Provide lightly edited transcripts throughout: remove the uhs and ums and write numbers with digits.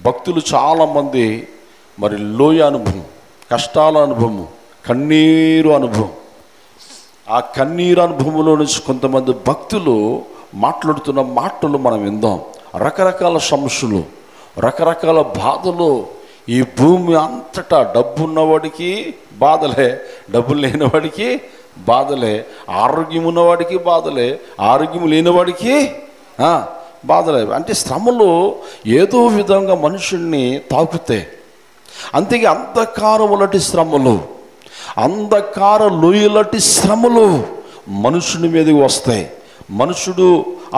భక్తులు చాలామంది మరి లోయ అనుభవం, కష్టాల అనుభవం, కన్నీరు అనుభవం, ఆ కన్నీరు అనుభవంలో నుంచి కొంతమంది భక్తులు మాట్లాడుతున్న మాటలు మనం విందాం. రకరకాల సమస్యలు, రకరకాల బాధలు. ఈ భూమి అంతటా డబ్బు ఉన్నవాడికి బాధలే, డబ్బులు లేనివాడికి బాధలే, ఆరోగ్యం ఉన్నవాడికి బాధలే, ఆరోగ్యం లేనివాడికి బాధలే. అంటే శ్రమలు ఏదో విధంగా మనుషుల్ని తాకుతాయి. అంతేగా అంధకారములటి శ్రమలు, అంధకార లోయలటి శ్రమలు మనుషుని మీదకి వస్తాయి. మనుషుడు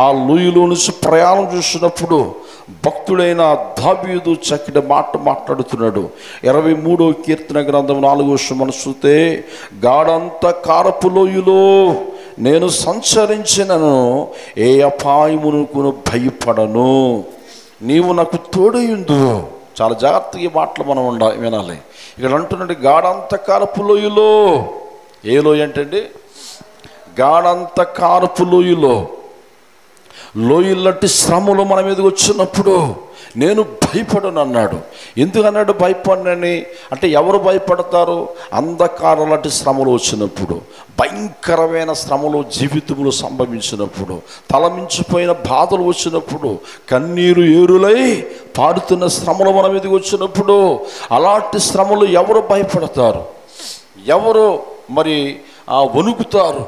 ఆ లోయలో నుంచి ప్రయాణం చేస్తున్నప్పుడు భక్తుడైన దావీదు చక్కటి మాట మాట్లాడుతున్నాడు. 23వ కీర్తన గ్రంథం 4వ వచనం చూస్తే, గాఢంధకారపు లోయలో నేను సంచరించినను, ఏ అపాయమునకు భయపడను, నీవు నాకు తోడయుందు. చాలా జాగ్రత్తగా ఈ మాటలు మనం వినాలి. ఇక్కడ అంటున్నాడు గాఢంధకారపు లోయలో. ఏ లోయ అంటే గాఢంధకారపు లోయలో, లోయలటి శ్రమలు మన మీదకి వచ్చినప్పుడు నేను భయపడను అన్నాడు. ఎందుకన్నాడు భయపడనని? అంటే ఎవరు భయపడతారు? అంధకారాలటి శ్రమలు వచ్చినప్పుడు, భయంకరమైన శ్రమలు జీవితంలో సంభవించినప్పుడు, తలమించిపోయిన బాధలు వచ్చినప్పుడు, కన్నీరు ఏరులై పారుతున్న శ్రమలు మన మీదకి వచ్చినప్పుడు, అలాంటి శ్రమలు ఎవరు భయపడతారు? ఎవరు మరి వణుకుతారు?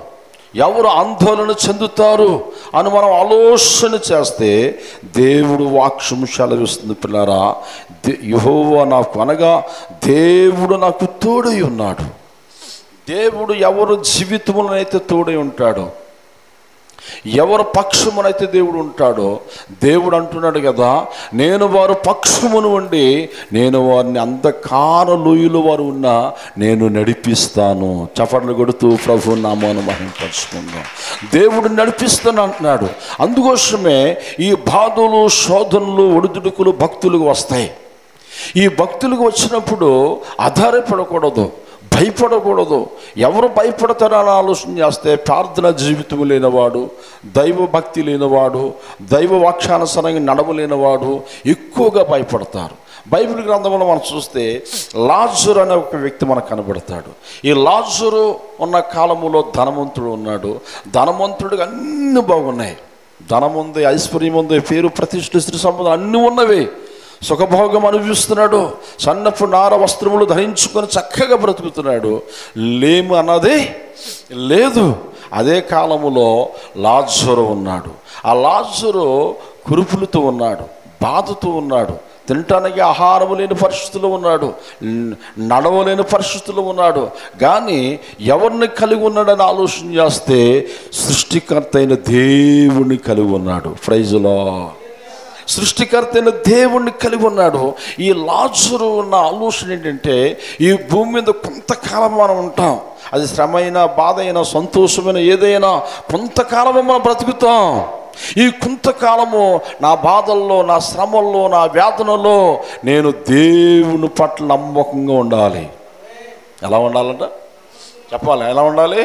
ఎవరు ఆందోళన చెందుతారు అని మనం ఆలోచన చేస్తే దేవుడు వాక్యం సెలవిస్తుంది. పిల్లరా, యెహోవా నాకు అనగా దేవుడు నాకు తోడై ఉన్నాడు. దేవుడు ఎవరు జీవితమునైతే తోడై ఉంటాడో, ఎవరు పక్షమునైతే దేవుడు ఉంటాడో, దేవుడు అంటున్నాడు కదా, నేను వారు పక్షమును ఉండి నేను వారిని అంధకార లోయలో వారు ఉన్నా నేను నడిపిస్తాను. చప్పట్లు కొడుతూ ప్రభు నామమును మహిమపరుచుకుందాం. దేవుడు నడిపిస్తాను అంటున్నాడు. అందుకోసమే ఈ బాధలు, శోధనలు, ఒడిదుడుకులు భక్తులకు వస్తాయి. ఈ భక్తులకు వచ్చినప్పుడు ఆధారపడకూడదు, భయపడకూడదు. ఎవరు భయపడతారని ఆలోచన చేస్తే ప్రార్థన జీవితం లేనివాడు, దైవభక్తి లేనివాడు, దైవ వాక్యానుసారంగా నడవలేనివాడు ఎక్కువగా భయపడతారు. బైబిల్ గ్రంథంలో మనం చూస్తే లాజరు అనే ఒక వ్యక్తి మనకు కనబడతాడు. ఈ లాజరు ఉన్న కాలములో ధనవంతుడు ఉన్నాడు. ధనవంతుడికి అన్నీ బాగున్నాయి. ధనం ఉంది, ఐశ్వర్యం ఉంది, పేరు ప్రతిష్ఠ, స్త్రీ సంపద అన్నీ ఉన్నవి. సుఖభోగం అనుభవిస్తున్నాడు. సన్నపు నార వస్త్రములు ధరించుకొని చక్కగా బ్రతుకుతున్నాడు. లేము అన్నది లేదు. అదే కాలములో లాజరు ఉన్నాడు. ఆ లాజరు కురుపులతో ఉన్నాడు, బాధతో ఉన్నాడు, తినటానికి ఆహారము లేని పరిస్థితుల్లో ఉన్నాడు, నడవలేని పరిస్థితుల్లో ఉన్నాడు. కానీ ఎవరిని కలిగి ఉన్నాడని ఆలోచన చేస్తే సృష్టికర్త అయిన దేవుణ్ణి కలిగి ఉన్నాడు. Praise Lord. సృష్టికర్త అయిన దేవుణ్ణి కలిగి ఉన్నాడు. ఈ లాజరు ఉన్న ఆలోచన ఏంటంటే, ఈ భూమి మీద కొంతకాలం మనం ఉంటాం. అది శ్రమ అయినా, బాధ అయినా, సంతోషమైన ఏదైనా కొంతకాలమే మనం బ్రతుకుతాం. ఈ కొంతకాలము నా బాధల్లో, నా శ్రమల్లో, నా వేదనలో నేను దేవుని పట్ల నమ్మకంగా ఉండాలి. ఎలా ఉండాలంట చెప్పాలి. ఎలా ఉండాలి?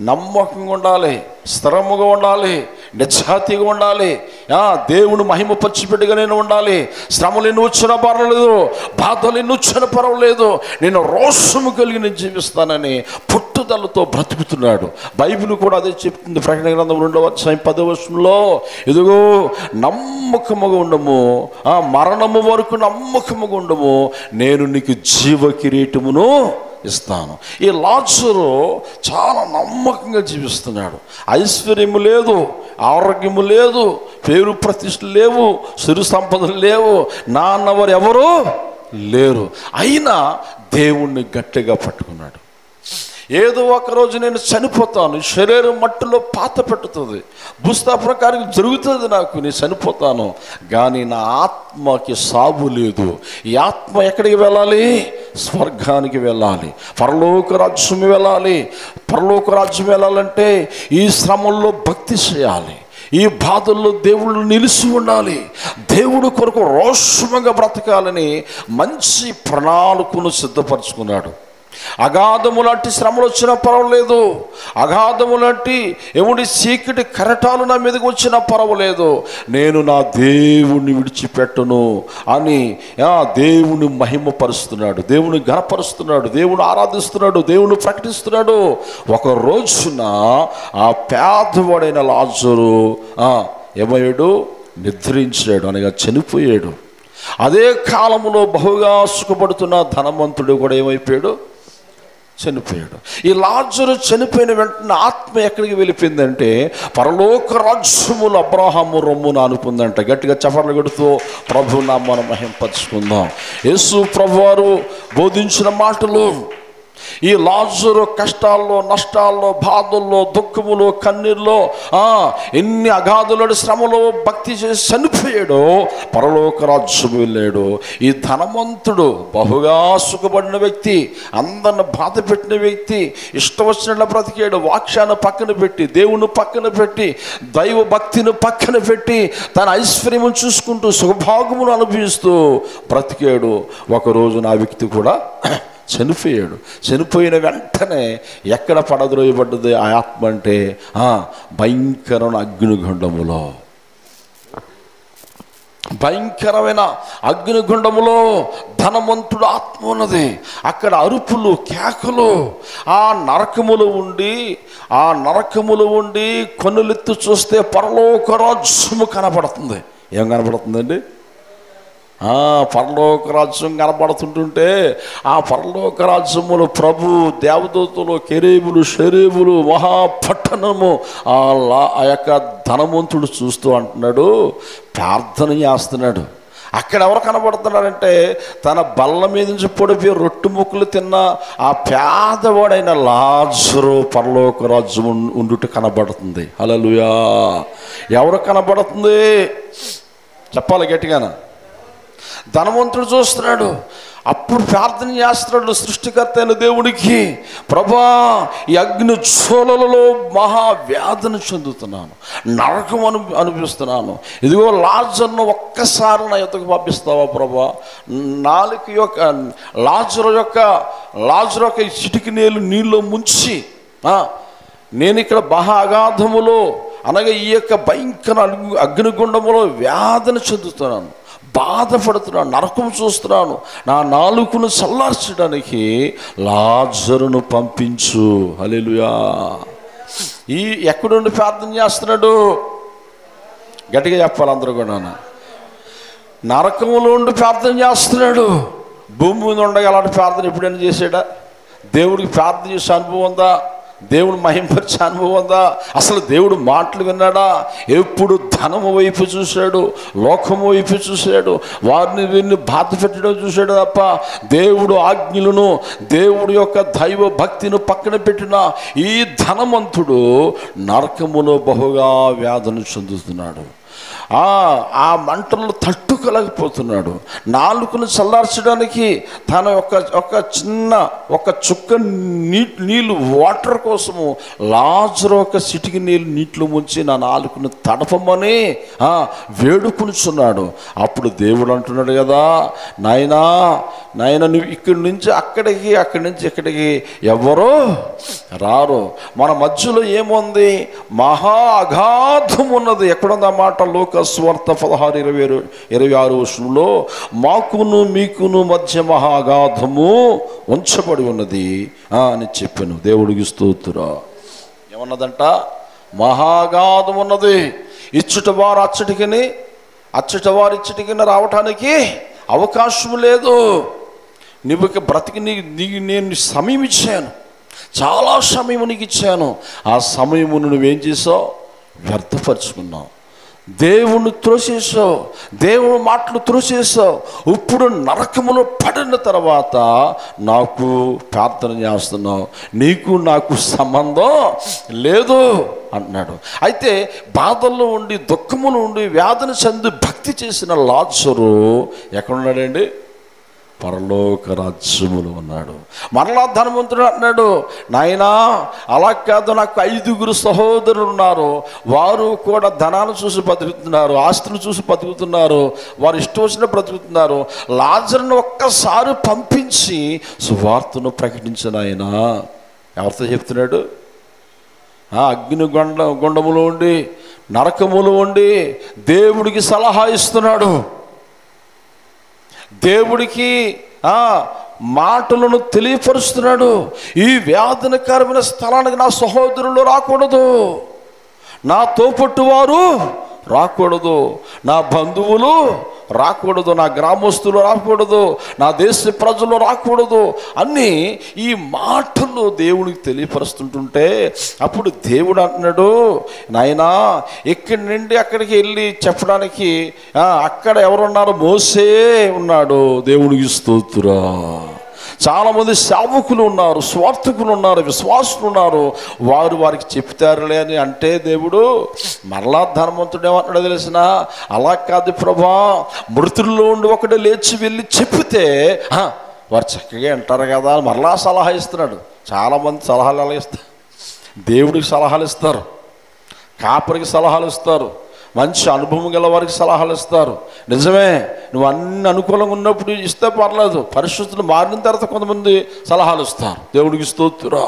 నమ్మకంగా ఉండాలి, స్థిరముగా ఉండాలి, నిజాతిగా ఉండాలి. దేవుని మహిమ పచ్చిపెట్టుగా నేను ఉండాలి. శ్రమలు ఎన్ని వచ్చినా పర్వాలేదు, బాధలు ఎన్ని వచ్చినా పర్వాలేదు, నేను రోషము కలిగి నేను జీవిస్తానని పుట్టుదలతో బ్రతుకుతున్నాడు. బైబిల్ కూడా అదే చెప్తుంది. ప్రకటన గ్రంథం 2వ అధ్యాయం 10వ వచనంలో, ఇదిగో నమ్మకముగా ఉండము, మరణము వరకు నమ్మకముగా ఉండము, నేను నీకు జీవ కిరీటమును ఇస్తాను. ఈ లాజరు చాలా నమ్మకంగా జీవిస్తున్నాడు. ఐశ్వర్యము లేదు, ఆరోగ్యము లేదు, పేరు ప్రతిష్టలు లేవు, సిరు సంపదలు లేవు, నాన్నవారు ఎవరు లేరు. అయినా దేవుణ్ణి గట్టిగా పట్టుకున్నాడు. ఏదో ఒకరోజు నేను చనిపోతాను, శరీరం మట్టిలో పాత పెట్టుతుంది, భూస్థాపన కార్యం జరుగుతుంది, నాకు నేను చనిపోతాను, కానీ నా ఆత్మకి సాగు లేదు. ఈ ఆత్మ ఎక్కడికి వెళ్ళాలి? స్వర్గానికి వెళ్ళాలి, పరలోక రాజ్యం వెళ్ళాలి. పరలోక రాజ్యం వెళ్ళాలంటే ఈ శ్రమల్లో భక్తి చేయాలి, ఈ బాధల్లో దేవుళ్ళు నిలిచి ఉండాలి, దేవుడు కొరకు రోషముగా బ్రతకాలని మంచి ప్రణాళికను సిద్ధపరచుకున్నాడు. అగాధము లాంటి శ్రమలు వచ్చినా పర్వాలేదు, అగాధము లాంటి ఏముడి చీకటి కరటాలు నా మీదకి వచ్చినా పర్వాలేదు, నేను నా దేవుణ్ణి విడిచిపెట్టను అని దేవుని మహిమపరుస్తున్నాడు, దేవుని ఘనపరుస్తున్నాడు, దేవుని ఆరాధిస్తున్నాడు, దేవుని ప్రకటిస్తున్నాడు. ఒక రోజున ఆ పేదవాడైన లాజరు ఏమయ్యాడు? నిద్రించాడు, అనగా చనిపోయాడు. అదే కాలంలో బహుగా సుఖపడుతున్న ధనవంతుడు కూడా ఏమైపోయాడు? చనిపోయాడు. ఈ లాజరు చనిపోయిన వెంటనే ఆత్మ ఎక్కడికి వెళ్ళిపోయిందంటే పరలోక రాజ్యములు అబ్రాహాము రొమ్మున అనుకుందంట. గట్టిగా చప్పట్లు కొడుతూ ప్రభు నామమున మహింపరచుకుందాం. యేసు ప్రభువారు బోధించిన మాటలు, ఈ లాజరు కష్టాల్లో, నష్టాల్లో, బాధల్లో, దుఃఖములో, కన్నీరులో, ఎన్ని అగాధుల శ్రమలో భక్తి చేసి చనిపోయాడో పరలోక రాజ్యం వెళ్ళాడు. ఈ ధనవంతుడు బహుగా సుఖపడిన వ్యక్తి, అందరిని బాధ పెట్టిన వ్యక్తి, ఇష్టం వచ్చినట్లు బ్రతికాడు. వాక్యాన్ని పక్కన పెట్టి, దేవుని పక్కన పెట్టి, దైవ భక్తిని పక్కన పెట్టి, తన ఐశ్వర్యము చూసుకుంటూ సుఖభాగమును అనుభవిస్తూ బ్రతికాడు. ఒకరోజు నా వ్యక్తి కూడా చనిపోయాడు. చనిపోయిన వెంటనే ఎక్కడ పడద్రోయబడ్డది ఆ ఆత్మ అంటే భయంకరమైన అగ్నిగుండములో, భయంకరమైన అగ్నిగుండములో ధనవంతుడు ఆత్మ ఉన్నది. అక్కడ అరుపులు, కేకలు. ఆ నరకములు ఉండి కొనులెత్తు చూస్తే పరలోక రాజ్యము కనపడుతుంది. ఏం కనపడుతుందండి? పరలోక రాజ్యం కనపడుతుంటుంటే ఆ పరలోక రాజ్యములు ప్రభు, దేవదూతలు, కెరూబులు, షెరూబులు, మహాపట్టణము ఆ యొక్క ధనవంతుడు చూస్తూ అంటున్నాడు, ప్రార్థన చేస్తున్నాడు. అక్కడ ఎవరు కనబడుతున్నారంటే తన బల్ల మీద నుంచి పొడిపి రొట్టె ముక్కలు తిన్న ఆ పేదవాడైన లాజరు పరలోక రాజ్యం ఉండుట కనబడుతుంది. హల్లెలూయా! ఎవరు కనబడుతుంది చెప్పాలి గట్టిగాన? ధనవంతుడు చూస్తున్నాడు. అప్పుడు ప్రార్థన చేస్తున్నాడు సృష్టికర్త అయిన దేవుడికి, ప్రభా, ఈ అగ్ని జ్వాలలలో మహావ్యాధిని చెందుతున్నాను, నరకం అనిపిస్తున్నాను. ఇదిగో లాజరును ఒక్కసారి నా యొద్దకు పంపిస్తావా ప్రభా? లాజరు యొక్క చిటికి నీళ్ళు ముంచి నేను ఇక్కడ అగాధములో అనగా ఈ యొక్క భయంకర అగ్నిగుండములో వ్యాధిని చెందుతున్నాను, బాధపడుతున్నాను, నరకం చూస్తున్నాను, నా నాలుకను చల్లార్చడానికి లాజరును పంపించు. హల్లెలూయా! ఈ ఎక్కడుండి ప్రార్థన చేస్తున్నాడు? గట్టిగా చెప్పాలి అందరూ కూడా. నరకములో ఉండి ప్రార్థన చేస్తున్నాడు. భూమి మీద ఉండగా అలాంటి ప్రార్థన ఎప్పుడైనా చేశాడా? దేవుడికి ప్రార్థన చేసే అనుభవం ఉందా? దేవుడు మహింపరిచే అనుభవం ఉందా? అసలు దేవుడు మాటలు విన్నాడా? ఎప్పుడు ధనము వైపు చూశాడు, లోకము వైపు చూశాడు, వీరిని బాధ పెట్టడం చూశాడు తప్ప దేవుడు ఆజ్ఞలను, దేవుడు యొక్క దైవ భక్తిని పక్కన పెట్టిన ఈ ధనవంతుడు నరకములో బహుగా వ్యాధులు చెందుతున్నాడు. ఆ మంటలు తట్టుకోలేకపోతున్నాడు. నాలుకను చల్లార్చడానికి తన ఒక చుక్క నీళ్ళు వాటర్ కోసము లాజరు ఒక చిటికి నీటిలో ముంచి నా నాలుకను తడపమని వేడుకునిచున్నాడు. అప్పుడు దేవుడు అంటున్నాడు కదా, నాయనా నువ్వు ఇక్కడి నుంచి అక్కడికి, అక్కడి నుంచి ఇక్కడికి ఎవరో రారు. మన మధ్యలో ఏముంది? మహా అగాధం ఉన్నది. ఎక్కడుంది ఆ మాట? లోకస్వార్త 16:26 మాకును మీకును మధ్య మహా అగాధము ఉంచబడి ఉన్నది అని చెప్పాను. దేవుడికి స్తోత్రం. ఏమన్నదంట? మహాగాధం ఉన్నది. ఇచ్చట వారు ఇచ్చటికి రావటానికి అవకాశం లేదు. నువ్వు బ్రతికి నేను సమయం ఇచ్చాను, చాలా సమయం నీకు ఇచ్చాను. ఆ సమయమును నువ్వేం చేసావు? వ్యర్థపరుచుకున్నావు. దేవుని త్రోసేసావు, దేవుని మాటలు త్రోసేసావు. ఇప్పుడు నరకములో పడిన తర్వాత నాకు ప్రార్థన చేస్తున్నావు, నీకు నాకు సంబంధం లేదు అన్నాడు. అయితే బాధల్లో ఉండి, దుఃఖములు ఉండి, వ్యాధిని చెంది భక్తి చేసిన లాజరు ఎక్కడున్నాడండి? పరలోక రాజ్యములు ఉన్నాడు. మరలా ధనవంతుడు అన్నాడు, నాయనా అలా కాదు, నాకు 5 సహోదరులు ఉన్నారు, వారు కూడా ధనాన్ని చూసి బతుకుతున్నారు, ఆస్తులు చూసి బతుకుతున్నారు, వారు ఇష్టం వచ్చిన బ్రతుకుతున్నారు. లాజరును ఒక్కసారి పంపించి సువార్తను ప్రకటించిన ఆయన ఎవరితో చెప్తున్నాడు? గుండములో ఉండి నరకములో ఉండి దేవుడికి సలహా ఇస్తున్నాడు. దేవుడికి మాటలను తెలియపరుస్తున్నాడు. ఈ వ్యాధనకరమైన స్థలానికి నా సహోదరులు రాకూడదు, నా తోపట్టువారు రాకూడదు, నా బంధువులు రాకూడదు, నా గ్రామస్తులు రాకూడదు, నా దేశ ప్రజలు రాకూడదు అని ఈ మాటలు దేవుడికి తెలియపరుస్తుంటుంటే అప్పుడు దేవుడు అంటున్నాడు, నాయనా ఇక్కడి నుండి అక్కడికి వెళ్ళి చెప్పడానికి అక్కడ ఎవరున్నారు? మోసే ఉన్నాడు. దేవుడికి స్తోత్రం. చాలామంది సేవకులు ఉన్నారు, స్వార్థకులు ఉన్నారు, విశ్వాసులు ఉన్నారు, వారికి చెప్తారులే అని అంటే దేవుడు మరలా ధనవంతుడు ఏమంటున్నాడో తెలిసిన, అలా కాదు ప్రభా, మృతుల్లో ఉండి ఒకటి లేచి వెళ్ళి చెప్తే వారు చక్కగా అంటారు కదా, మరలా సలహా ఇస్తున్నాడు. చాలామంది సలహాలు ఎలా ఇస్తారు? దేవుడికి సలహాలు ఇస్తారు, కాపరికి సలహాలు ఇస్తారు, మంచి అనుభవం గల వారికి సలహాలు ఇస్తారు. నిజమే, నువ్వు అన్ని అనుకూలంగా ఉన్నప్పుడు ఇస్తే పర్లేదు, పరిస్థితులు మారిన తర్వాత కొంతమంది సలహాలు ఇస్తారు. దేవుడికి స్తోత్రం.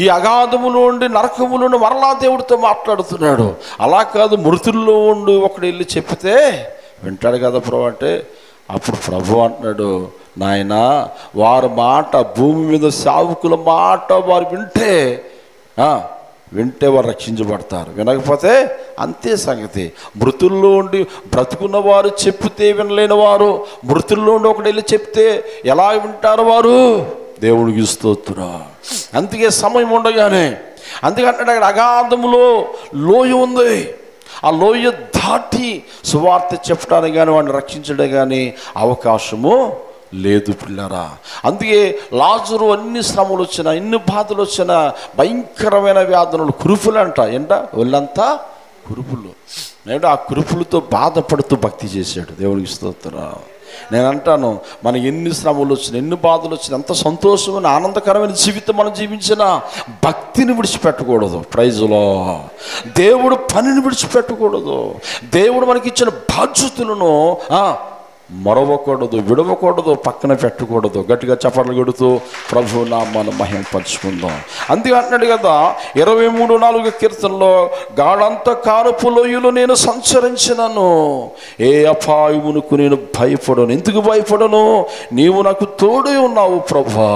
ఈ అగాధములో ఉండి నరకములో ఉండి మరలా దేవుడితో మాట్లాడుతున్నాడు. అలా కాదు, మృతుల్లో ఉండి ఒకడు వెళ్ళి చెప్తే వింటాడు కదా ప్రభు అంటే, అప్పుడు ప్రభు అంటున్నాడు, నాయనా వారి మాట, భూమి మీద సేవకుల మాట వారు వింటే వారు రక్షించబడతారు, వినకపోతే అంతే సంగతి. మృతుల్లో ఉండి బ్రతుకున్న వారు చెప్తే వినలేని వారు, మృతుల్లో ఉండి ఒకటి వెళ్ళి చెప్తే ఎలా వింటారు వారు? దేవుడికి స్తోత్రం. అందుకే సమయం ఉండగానే, అందుకంటే అక్కడ అగాధములో లోయ ఉంది, ఆ లోయ దాటి సువార్త చెప్పడానికి కానీ వాడిని రక్షించడం కానీ అవకాశము లేదు పిల్లరా. అందుకే లాజరు అన్ని శ్రమలు వచ్చినా, ఎన్ని బాధలు వచ్చినా, భయంకరమైన వ్యాధులు, కురుపులు అంట, ఒళ్ళంతా కురుపులు. నేను ఆ కురుపులతో బాధపడుతూ భక్తి చేశాడు. దేవుడికి స్తోత్రం. నేను అంటాను, మన ఎన్ని శ్రమలు వచ్చినా, ఎన్ని బాధలు వచ్చినా, ఎంత సంతోషమైన ఆనందకరమైన జీవితం మనం జీవించినా భక్తిని విడిచిపెట్టకూడదు. ప్రైజులో దేవుడు పనిని విడిచిపెట్టకూడదు. దేవుడు మనకి ఇచ్చిన బాధ్యతలను మరవకూడదు, విడవకూడదు, పక్కన పెట్టకూడదు. గట్టిగా చప్పట్లు కొడుతూ ప్రభు నామాన్ని మహిమపరుచుకుందాం. అందుకే అంటున్నాడు కదా 23:4 కీర్తనలో, గాఢంధకారపు లోయలో నేను సంచరించినను, ఏ అపాయమునకు నేను భయపడను. ఎందుకు భయపడను? నీవు నాకు తోడే ఉన్నావు ప్రభా.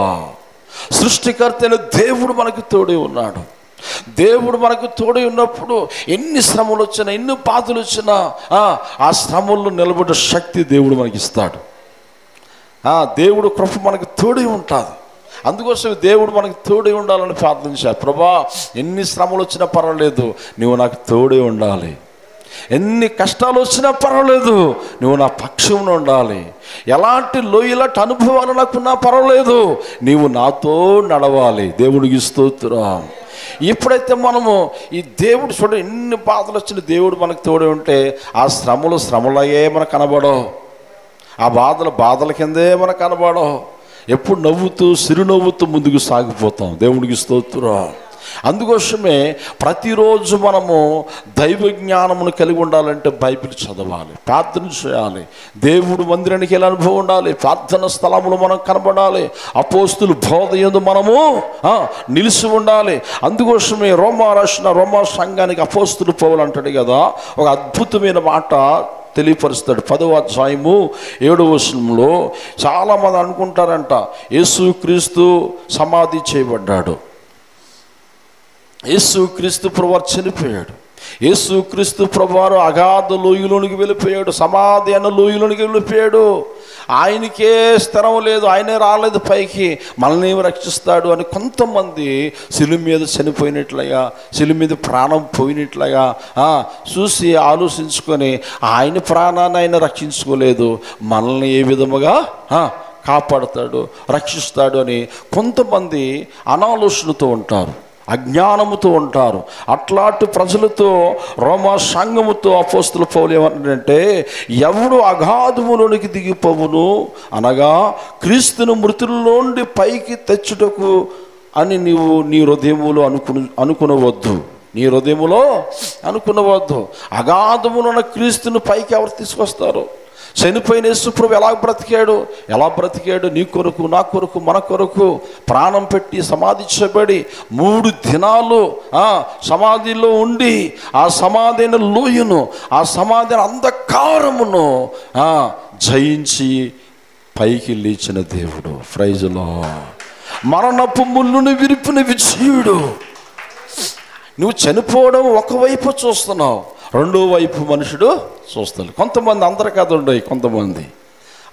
సృష్టికర్త అయిన దేవుడు మనకు తోడే ఉన్నాడు. దేవుడు మనకు తోడై ఉన్నప్పుడు ఎన్ని శ్రమలు వచ్చినా, ఎన్ని బాధలు వచ్చినా ఆ శ్రమల్లో నిలబడే శక్తి దేవుడు మనకి ఇస్తాడు. దేవుడు కృప మనకు తోడై ఉంటుంది. అందుకోసం దేవుడు మనకు తోడై ఉండాలని ప్రార్థించారు. ప్రభా ఎన్ని శ్రమలు వచ్చినా పర్వాలేదు, నువ్వు నాకు తోడై ఉండాలి. ఎన్ని కష్టాలు వచ్చినా పర్వాలేదు, నువ్వు నా పక్షంలో ఉండాలి. ఎలాంటి లోయలాంటి అనుభవాలు నాకున్నా పర్వాలేదు, నీవు నాతో నడవాలి. దేవుడికి స్తోత్రం. ఎప్పుడైతే మనము ఈ దేవుడు ఎన్ని బాధలు వచ్చిన దేవుడు మనకు తోడే ఉంటే ఆ శ్రమలయ్యే మనకు కనబడవు, ఆ బాధల కిందే మనకు కనబడవు. ఎప్పుడు నవ్వుతూ చిరునవ్వుతూ ముందుకు సాగిపోతాం. దేవుడికి స్తోత్రం. అందుకోసమే ప్రతిరోజు మనము దైవ జ్ఞానమును కలిగి ఉండాలంటే బైబిల్ చదవాలి, ప్రార్థన చేయాలి, దేవుడు మందిరానికి వెళ్ళే అనుభవం ఉండాలి, ప్రార్థన స్థలములు మనం కనబడాలి, అపోస్తుల బోధ యందు మనము నిలిచి ఉండాలి. అందుకోసమే రోమా సంఘానికి అపోస్తులు పౌలు అంటాడు కదా, ఒక అద్భుతమైన మాట తెలియపరుస్తాడు. 10వ అధ్యాయము 7వ వచనంలో చాలామంది అనుకుంటారంట యేసుక్రీస్తు సమాధి చేయబడ్డాడు, యేసుక్రీస్తు ప్రభువారు చనిపోయాడు, యేసుక్రీస్తు ప్రభువారు అగాధ లోయలోనికి వెళ్ళిపోయాడు, సమాధి అన్న లోయలోనికి వెళ్ళిపోయాడు, ఆయనకే స్థిరం లేదు, ఆయనే రాలేదు పైకి, మనల్ని రక్షిస్తాడు అని కొంతమంది శిలువ మీద చనిపోయినట్లుగా, శిలువ మీద ప్రాణం పోయినట్లుగా చూసి ఆలోచించుకొని ఆయన ప్రాణాన్ని ఆయన రక్షించుకోలేదు, మనల్ని ఏ విధముగా కాపాడుతాడు, రక్షిస్తాడు అని కొంతమంది అనాలోచనతో ఉంటారు. అజ్ఞానముతో ఉంటారు. అట్లాంటి ప్రజలతో రోమా సంఘముతో అపోస్తలుడు పౌలు ఏమంటాడంటే, ఎవడు అగాధములోనికి దిగిపోవును అనగా క్రీస్తును మృతుల్లోండి పైకి తెచ్చుటకు అని నీవు నీ హృదయములో అనుకునవద్దు. నీ హృదయములో అనుకునవద్దు. అగాధములున్న క్రీస్తును పైకి ఎవరు తీసుకొస్తారు? చనిపోయిన యేసుప్రభు ఎలా బ్రతికాడు? నీ కొరకు, నా కొరకు, మన కొరకు ప్రాణం పెట్టి సమాధి చేయబడి 3 దినాలు సమాధిలో ఉండి ఆ సమాధి అయిన లోయను, ఆ సమాధి అంధకారమును జయించి పైకి లేచిన దేవుడు. ప్రైజ్లో మరణపు ముళ్ళును విరిపిన విజయుడు. నువ్వు చనిపోవడం ఒకవైపు చూస్తున్నావు, రెండో వైపు మనుషుడు చూస్తాడు. కొంతమంది, అందరి కథ ఉండవు, కొంతమంది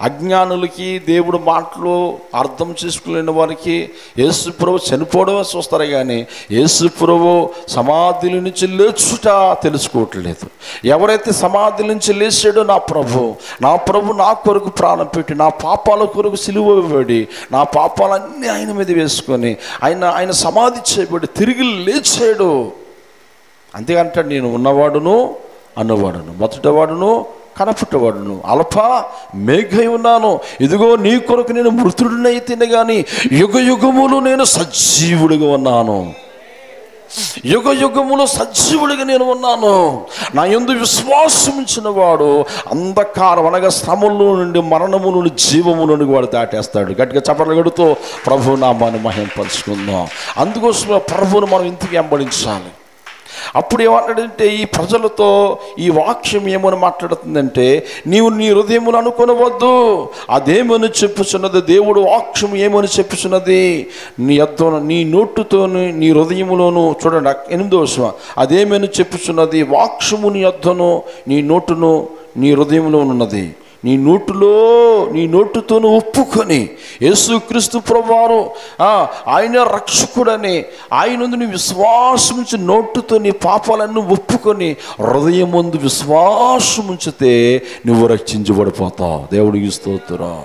అజ్ఞానులకి దేవుడు మాటలు అర్థం చేసుకోలేని వారికి యేసుప్రభు చనిపోవడమే చూస్తారు, కానీ యేసుప్రభు సమాధుల నుంచి లేచుట తెలుసుకోవట్లేదు. ఎవరైతే సమాధుల నుంచి లేచాడో నా ప్రభు నా కొరకు ప్రాణం పెట్టి, నా పాపాల కొరకు సిలువ వేయబడి, నా పాపాలన్నీ ఆయన మీద వేసుకొని ఆయన సమాధి చేయబడి తిరిగి లేచాడు. అంతేకంటాడు, నేను ఉన్నవాడును అన్నవాడును, మొదటివాడును కనపుట్టవాడును, అల్ఫా మేఘై ఉన్నాను. ఇదిగో నీ కొరకు నేను మృతుడినైతేనే కానీ యుగయుగములు నేను సజీవుడిగా ఉన్నాను. యుగయుగములు సజీవుడిగా నేను ఉన్నాను. నా యందు విశ్వాసం ఉంచిన వాడు అంధకారం అనగా శ్రమలో నుండి, మరణము నుండి, జీవము నుండి వాడు దాటేస్తాడు. గట్టిగా చప్పట్లు కొడుతూ ప్రభు నామాన్ని మహింపరుచుకుందాం. అందుకోసం ప్రభువును మనం ఇంటికి వెంబడించాలి. అప్పుడు ఏమంటాడంటే, ఈ ప్రజలతో ఈ వాక్యం ఏమని మాట్లాడుతుందంటే, నీవు నీ హృదయములు అనుకొనవద్దు. అదేమని చెప్పుచున్నది? దేవుడు వాక్యం ఏమని చెప్పుచున్నది? నీ నోటుతోను నీ హృదయములోను. చూడండి 8వ వచనం, అదేమని చెప్పుచున్నది? వాక్యము నీ యొద్దను, నీ నోటును, నీ హృదయంలో ఉన్నది. నీ నోటుతోను ఒప్పుకొని యేసుక్రీస్తు ప్రభువారు ఆయన రక్షకుడని ఆయన నీ విశ్వాసం ఉంచి, నోటుతో నీ పాపాలన్నీ ఒప్పుకొని హృదయం ముందు విశ్వాసం ఉంచితే నువ్వు రక్షించబడిపోతావు. దేవుడికి స్తోత్రం.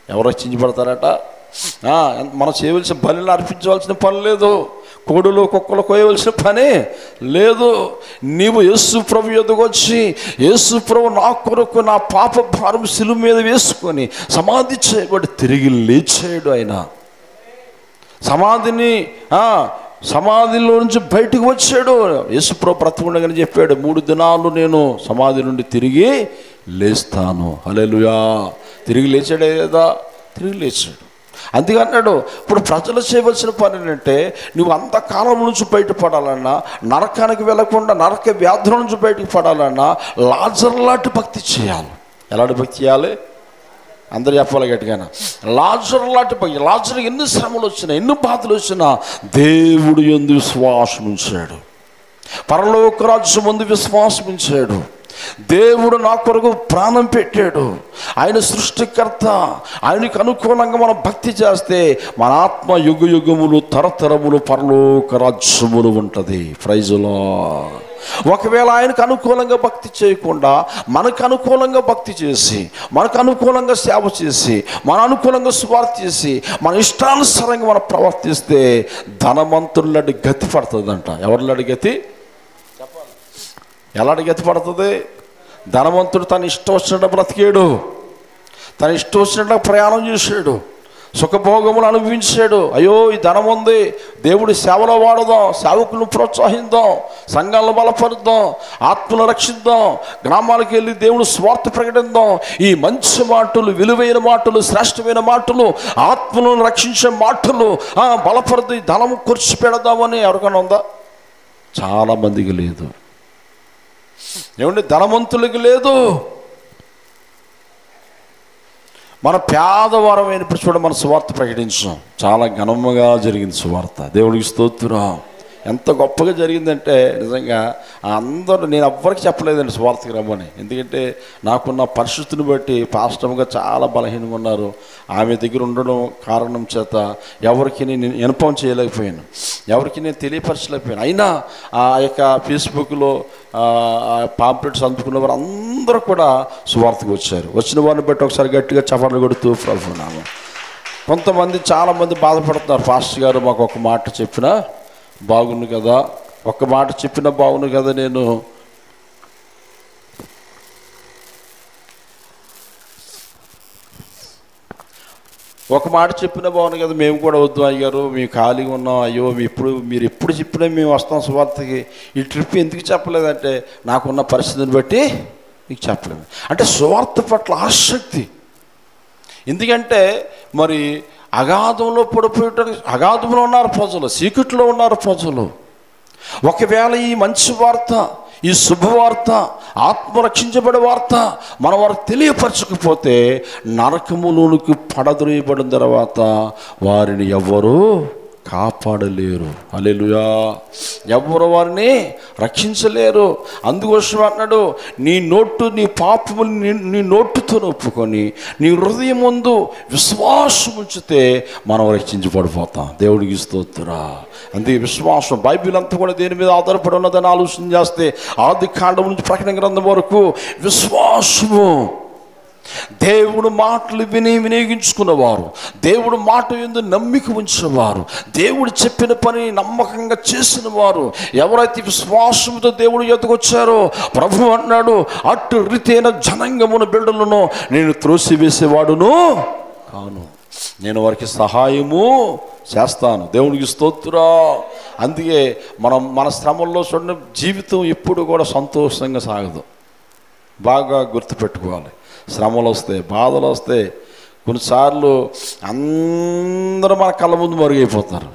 ఎవరు రక్షించబడతారట? మనం చేయవలసిన బలిని అర్పించవలసిన పని లేదు, కోడులు కుక్కలు కోయవలసిన పని లేదు. నీవు యేసు ప్రభు యొద్దకు వచ్చి, యేసు ప్రభు నా కొరకు నా పాప భారం శిలువ మీద వేసుకొని సమాధి చేయబడి తిరిగి లేచాడు. ఆయన సమాధిలో నుంచి బయటకు వచ్చాడు. యేసు ప్రభు బ్రతికుండగానే చెప్పాడు, 3 దినాలు నేను సమాధి నుండి తిరిగి లేస్తాను. హల్లెలూయా. తిరిగి లేచాడే కదా? తిరిగి లేచాడు. అందుకన్నాడు, ఇప్పుడు ప్రజలు చేయవలసిన పని ఏంటంటే, నువ్వు అంతకాలం నుంచి బయటపడాలన్నా, నరకానికి వెళ్లకుండా నరక వ్యాధుల నుంచి బయటకు పడాలన్నా లాజరు లాంటి భక్తి చేయాలి. ఎలాంటి భక్తి చేయాలి? అందరూ చెప్పాలి గట్టిగానే. లాజరు లాంటి భక్తి. లాజరు ఎన్ని శ్రమలు వచ్చినా, ఎన్ని బాధలు వచ్చినా దేవుడు యందు విశ్వాసం ఉంచాడు. పరలోక రాజ్యం ముందు విశ్వాసం ఉంచాడు. దేవుడు నా కొరకు ప్రాణం పెట్టాడు. ఆయన సృష్టికర్త. ఆయనకు అనుకూలంగా మనం భక్తి చేస్తే మన ఆత్మ యుగయుగములు తరతరములు పరలోక రాజ్యములు ఉంటుంది. ప్రైజులో ఒకవేళ ఆయనకు అనుకూలంగా భక్తి చేయకుండా మనకు అనుకూలంగా భక్తి చేసి, మనకు అనుకూలంగా సేవ చేసి, మన అనుకూలంగా సువార్త చేసి, మన ఇష్టానుసారంగా మనం ప్రవర్తిస్తే ధనవంతులటి గతి పడుతుందంట. ఎవరిలాంటి గతి? ఎలాంటి గతి పడుతుంది? ధనవంతుడు తన ఇష్టం వచ్చినట్టు బ్రతికాడు, తన ఇష్టం వచ్చినట్టు ప్రయాణం చేశాడు, సుఖభోగములు అనుభవించాడు. అయ్యో ఈ ధనం ఉంది, దేవుడి సేవలో వాడదాం, సేవకులను ప్రోత్సహిద్దాం, సంఘాలను బలపరుద్దాం, ఆత్మను రక్షిద్దాం, గ్రామాలకు వెళ్ళి దేవుడు స్వార్థ ప్రకటిద్దాం. ఈ మంచి మాటలు, విలువైన మాటలు, శ్రేష్టమైన మాటలు, ఆత్మలను రక్షించే మాటలు బలపరుద్ది ధనము ఖర్చు పెడదామని ఎవరికైనా ఉందా? చాలామందికి లేదు. ఏమంటే ధనవంతులకి లేదు. మన పేదవారం అయినప్పుడు చూడ మన సువార్త ప్రకటించాం. చాలా ఘనముగా జరిగింది సువార్త. దేవుడికి స్తోత్రం. ఎంత గొప్పగా జరిగిందంటే నిజంగా అందరూ, నేను ఎవ్వరికి చెప్పలేదండి సువార్తకి రమ్మని. ఎందుకంటే నాకున్న పరిస్థితిని బట్టి పాస్టర్గా చాలా బలహీనంగా ఉన్నారు. ఆమె దగ్గర ఉండడం కారణం చేత ఎవరికి నేను ఇన్ఫార్మ్ చేయలేకపోయాను, ఎవరికి నేను తెలియపరచలేకపోయాను. అయినా ఆ యొక్క ఫేస్బుక్లో పాంప్లెట్స్ అందుకున్న వారు అందరూ కూడా సువార్తకు వచ్చారు. వచ్చిన వారిని బట్టి ఒకసారి గట్టిగా చపట్లు కొడుతూ ప్రభునామం. కొంతమంది చాలామంది బాధపడుతున్నారు, పాస్టర్ గారు మాకు ఒక మాట చెప్పినా బాగుండు కదా, ఒక్క మాట చెప్పినా బాగుండు కదా, నేను ఒక మాట చెప్పినా బాగుంది కదా, మేము కూడా వద్దు అయ్యారు, మేము ఖాళీగా ఉన్నాం, అయ్యో మీరు ఎప్పుడు చెప్పినా మేము వస్తాం సువార్తకి, ఈ ట్రిప్ ఎందుకు చెప్పలేదంటే నాకున్న పరిస్థితిని బట్టి మీకు చెప్పలేదు. అంటే సువార్త పట్ల ఆసక్తి. ఎందుకంటే మరి అగాధంలో పడిపోయటానికి, అగాధంలో ఉన్నారు ప్రజలు, చీకట్లో ఉన్నారు ప్రజలు. ఒకవేళ ఈ మంచి వార్త, ఈ శుభవార్త, ఆత్మ రక్షించబడే వార్త మన వారికి తెలియపరచకపోతే నరకములోనికి పడద్రోయబడిన తర్వాత వారిని ఎవ్వరూ కాపాడలేరు. హల్లెలూయా. ఎవ్వరు వారిని రక్షించలేరు. అందుకోసం అన్నాడు, నీ పాపములు నీ నోటుతో ఒప్పుకొని నీ హృదయం ముందు విశ్వాసం ఉంచితే మనం రక్షించబడిపోతాం. దేవుడికి స్తోత్రం. అందుకే విశ్వాసం, బైబిల్ అంతా కూడా దేని మీద ఆధారపడి ఉన్నదని ఆలోచన చేస్తే ఆది కాండం నుంచి ప్రకటన గ్రంథం వరకు విశ్వాసము. దేవుడు మాటలు వినియోగించుకున్నవారు, దేవుడు మాట యందు నమ్మిక ఉంచినవారు, దేవుడు చెప్పిన పని నమ్మకంగా చేసిన వారు, ఎవరైతే విశ్వాసంతో దేవుడు ఎదుకొచ్చారో ప్రభు అన్నాడు, అటు రీతైన జనాంగమున బిడ్డలను నేను త్రోసివేసేవాడును కాను, నేను వారికి సహాయము చేస్తాను. దేవునికి స్తోత్రం. అందుకే మన శ్రమల్లో చూడండి, జీవితం ఎప్పుడు కూడా సంతోషంగా సాగదు. బాగా గుర్తుపెట్టుకోవాలి. శ్రమలు వస్తాయి, బాధలు వస్తాయి. కొన్నిసార్లు అందరూ మన కళ్ళ ముందు మరుగైపోతారు.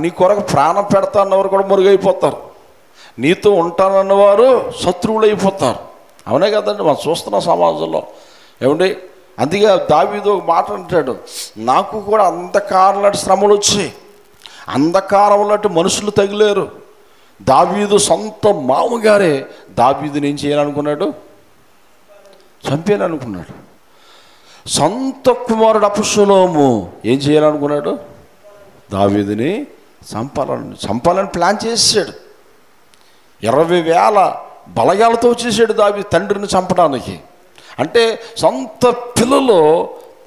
నీ కొరకు ప్రాణం పెడతాన్నవారు కూడా మరుగైపోతారు. నీతో ఉంటానన్నవారు శత్రువులు అయిపోతారు. అవునే కదండి, మనం చూస్తున్నాం సమాజంలో. ఏమండి, అందుకే దావీదు ఒక మాట అంటాడు, నాకు కూడా అంధకారం లాంటి శ్రమలు వచ్చాయి, అంధకారం లాంటి మనుషులు తగిలేరు. దావీదు సొంత మామగారే దావీదుని ఏం చేయాలనుకున్నాడు? చంపేయాలనుకున్నాడు. సొంత కుమారుడు అబ్షాలోము ఏం చేయాలనుకున్నాడు? దావీదుని చంపాలని ప్లాన్ చేసాడు. 20,000 బలగాలతో చేసాడు దావీదు తండ్రిని చంపడానికి. అంటే సొంత పిల్లలు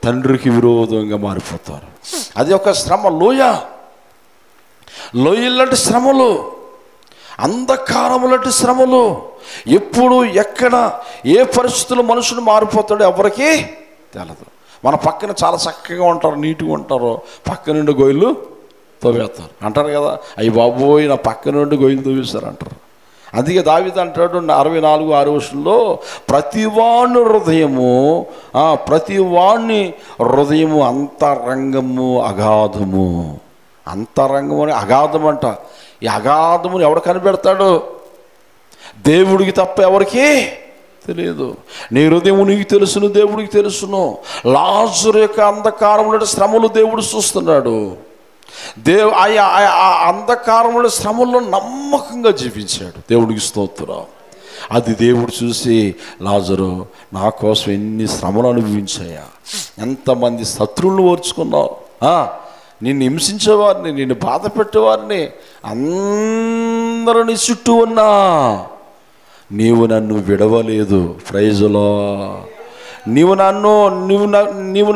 తండ్రికి విరోధంగా మారిపోతారు. అది ఒక శ్రమ. లోయలాంటి శ్రమలు, అంధకారము లాంటి శ్రమలు. ఎప్పుడు ఎక్కడ ఏ పరిస్థితుల్లో మనుషులు మారిపోతాడో ఎవరికి తెలదు. మన పక్కన చాలా చక్కగా ఉంటారు, నీట్గా ఉంటారు, పక్క నుండి గొయ్యలు తవ్వేస్తారు అంటారు కదా. అయ్యి బాబోయ్, నా పక్క నుండి గొయ్యలు తవ్వేస్తారు అంటారు. అందుకే దావీదు అంటాడు 64:6 ప్రతివాణి హృదయము అంతరంగము అగాధము. అంతరంగము అని అగాధం అంట. ఈ అగాధమును ఎవడు కనిపెడతాడు? దేవుడికి తప్ప ఎవరికి తెలియదు. నీ హృదయం నీకు తెలుసును, దేవుడికి తెలుసును. లాజరు యొక్క అంధకారముల శ్రమలు దేవుడు చూస్తున్నాడు. ఆ అంధకారముల శ్రమల్లో నమ్మకంగా జీవించాడు. దేవుడికి స్తోత్రం. అది దేవుడు చూసి, లాజరు నా కోసం ఎన్ని శ్రమలు అనుభవించాయా, ఎంతమంది శత్రువులను ఓర్చుకున్నావు, నిన్ను హింసించేవారిని, నిన్ను బాధ పెట్టేవారిని అందరూ నీ చుట్టూ ఉన్నా నీవు నన్ను విడవలేదు. ప్రైజులో నీవు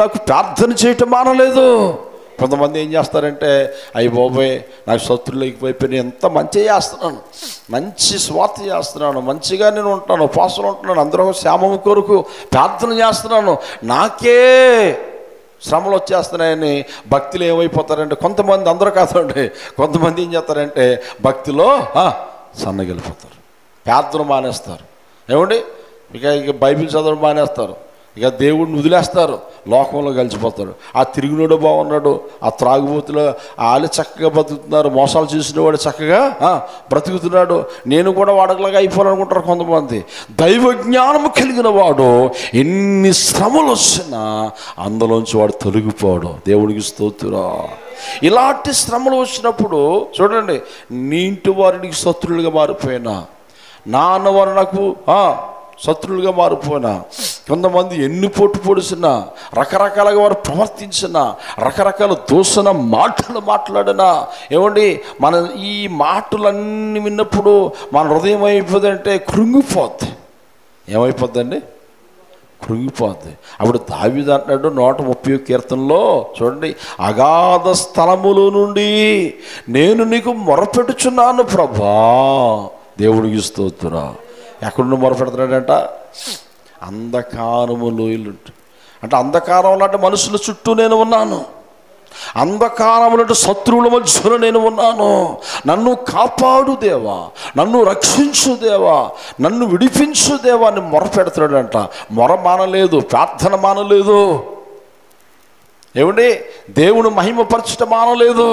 నాకు ప్రార్థన చేయటం మానలేదు. కొంతమంది ఏం చేస్తారంటే, అయ్యి బాబోయ్, నాకు శత్రువులు అయిపోయి ఎంత మంచిగా చేస్తున్నాను, మంచి స్వార్థ చేస్తున్నాను, మంచిగా నేను ఉంటాను, ఉపవాసాలు ఉంటున్నాను, అందరూ క్షేమం కొరకు ప్రార్థన చేస్తున్నాను, నాకే శ్రమలు వచ్చేస్తున్నాయని భక్తిలో ఏమైపోతారంటే, కొంతమంది, అందరూ కాదండి, కొంతమంది ఏం చేస్తారంటే భక్తిలో సన్నగిలిపోతారు, ప్రార్థన మానేస్తారు. ఏమండి, ఇక బైబిల్ చదవడం మానేస్తారు, ఇక దేవుడిని వదిలేస్తారు, లోకంలో కలిసిపోతాడు. ఆ తిరుగునోడు బాగున్నాడు, ఆ త్రాగుబోతులు వాళ్ళు చక్కగా బతుకుతున్నారు, మోసాలు చేసినవాడు చక్కగా బ్రతుకుతున్నాడు, నేను కూడా వాడకలాగా అయిపోవాలనుకుంటారు కొంతమంది. దైవ జ్ఞానము కలిగిన వాడు ఎన్ని శ్రమలు వచ్చినా అందులోంచి వాడు తొలగిపోడు. దేవుడికి స్తోత్రం. ఇలాంటి శ్రమలు వచ్చినప్పుడు చూడండి, నీ ఇంటి వారికి శత్రువులుగా మారిపోయినా, నాన్నవారు నాకు శత్రువులుగా మారిపోయినా, కొంతమంది ఎన్ని పొట్టు పొడిచినా, రకరకాలుగా వారు ప్రవర్తించినా, రకరకాల దూషణ మాటలు మాట్లాడినా, ఏమండి, మన ఈ మాటలన్నీ విన్నప్పుడు మన హృదయం అయిపోద్ది అంటే కృంగిపోద్ది. ఏమైపోద్దండి? కృంగిపోద్ది. అప్పుడు దావీదు అంటున్నాడు 130 కీర్తనలో చూడండి, అగాధ స్థలములో నుండి నేను నీకు మొరపెట్టుచున్నాను ప్రభా. దేవుడికి స్తోత్రం. ఎక్కడ నుండి మొరపెడుతున్నాడంట? అంధకారము లోయలు అంటే అంధకారంలో అంటే మనుషుల చుట్టూ నేను ఉన్నాను, అంధకారములంటే శత్రువుల మధ్యలో నేను ఉన్నాను. నన్ను కాపాడు దేవా, నన్ను రక్షించు దేవా, నన్ను విడిపించు దేవా అని మొర పెడతాడంట. మొర మానలేదు, ప్రార్థన మానలేదు. ఏమండి, దేవుడు మహిమపరచడం మానలేదు.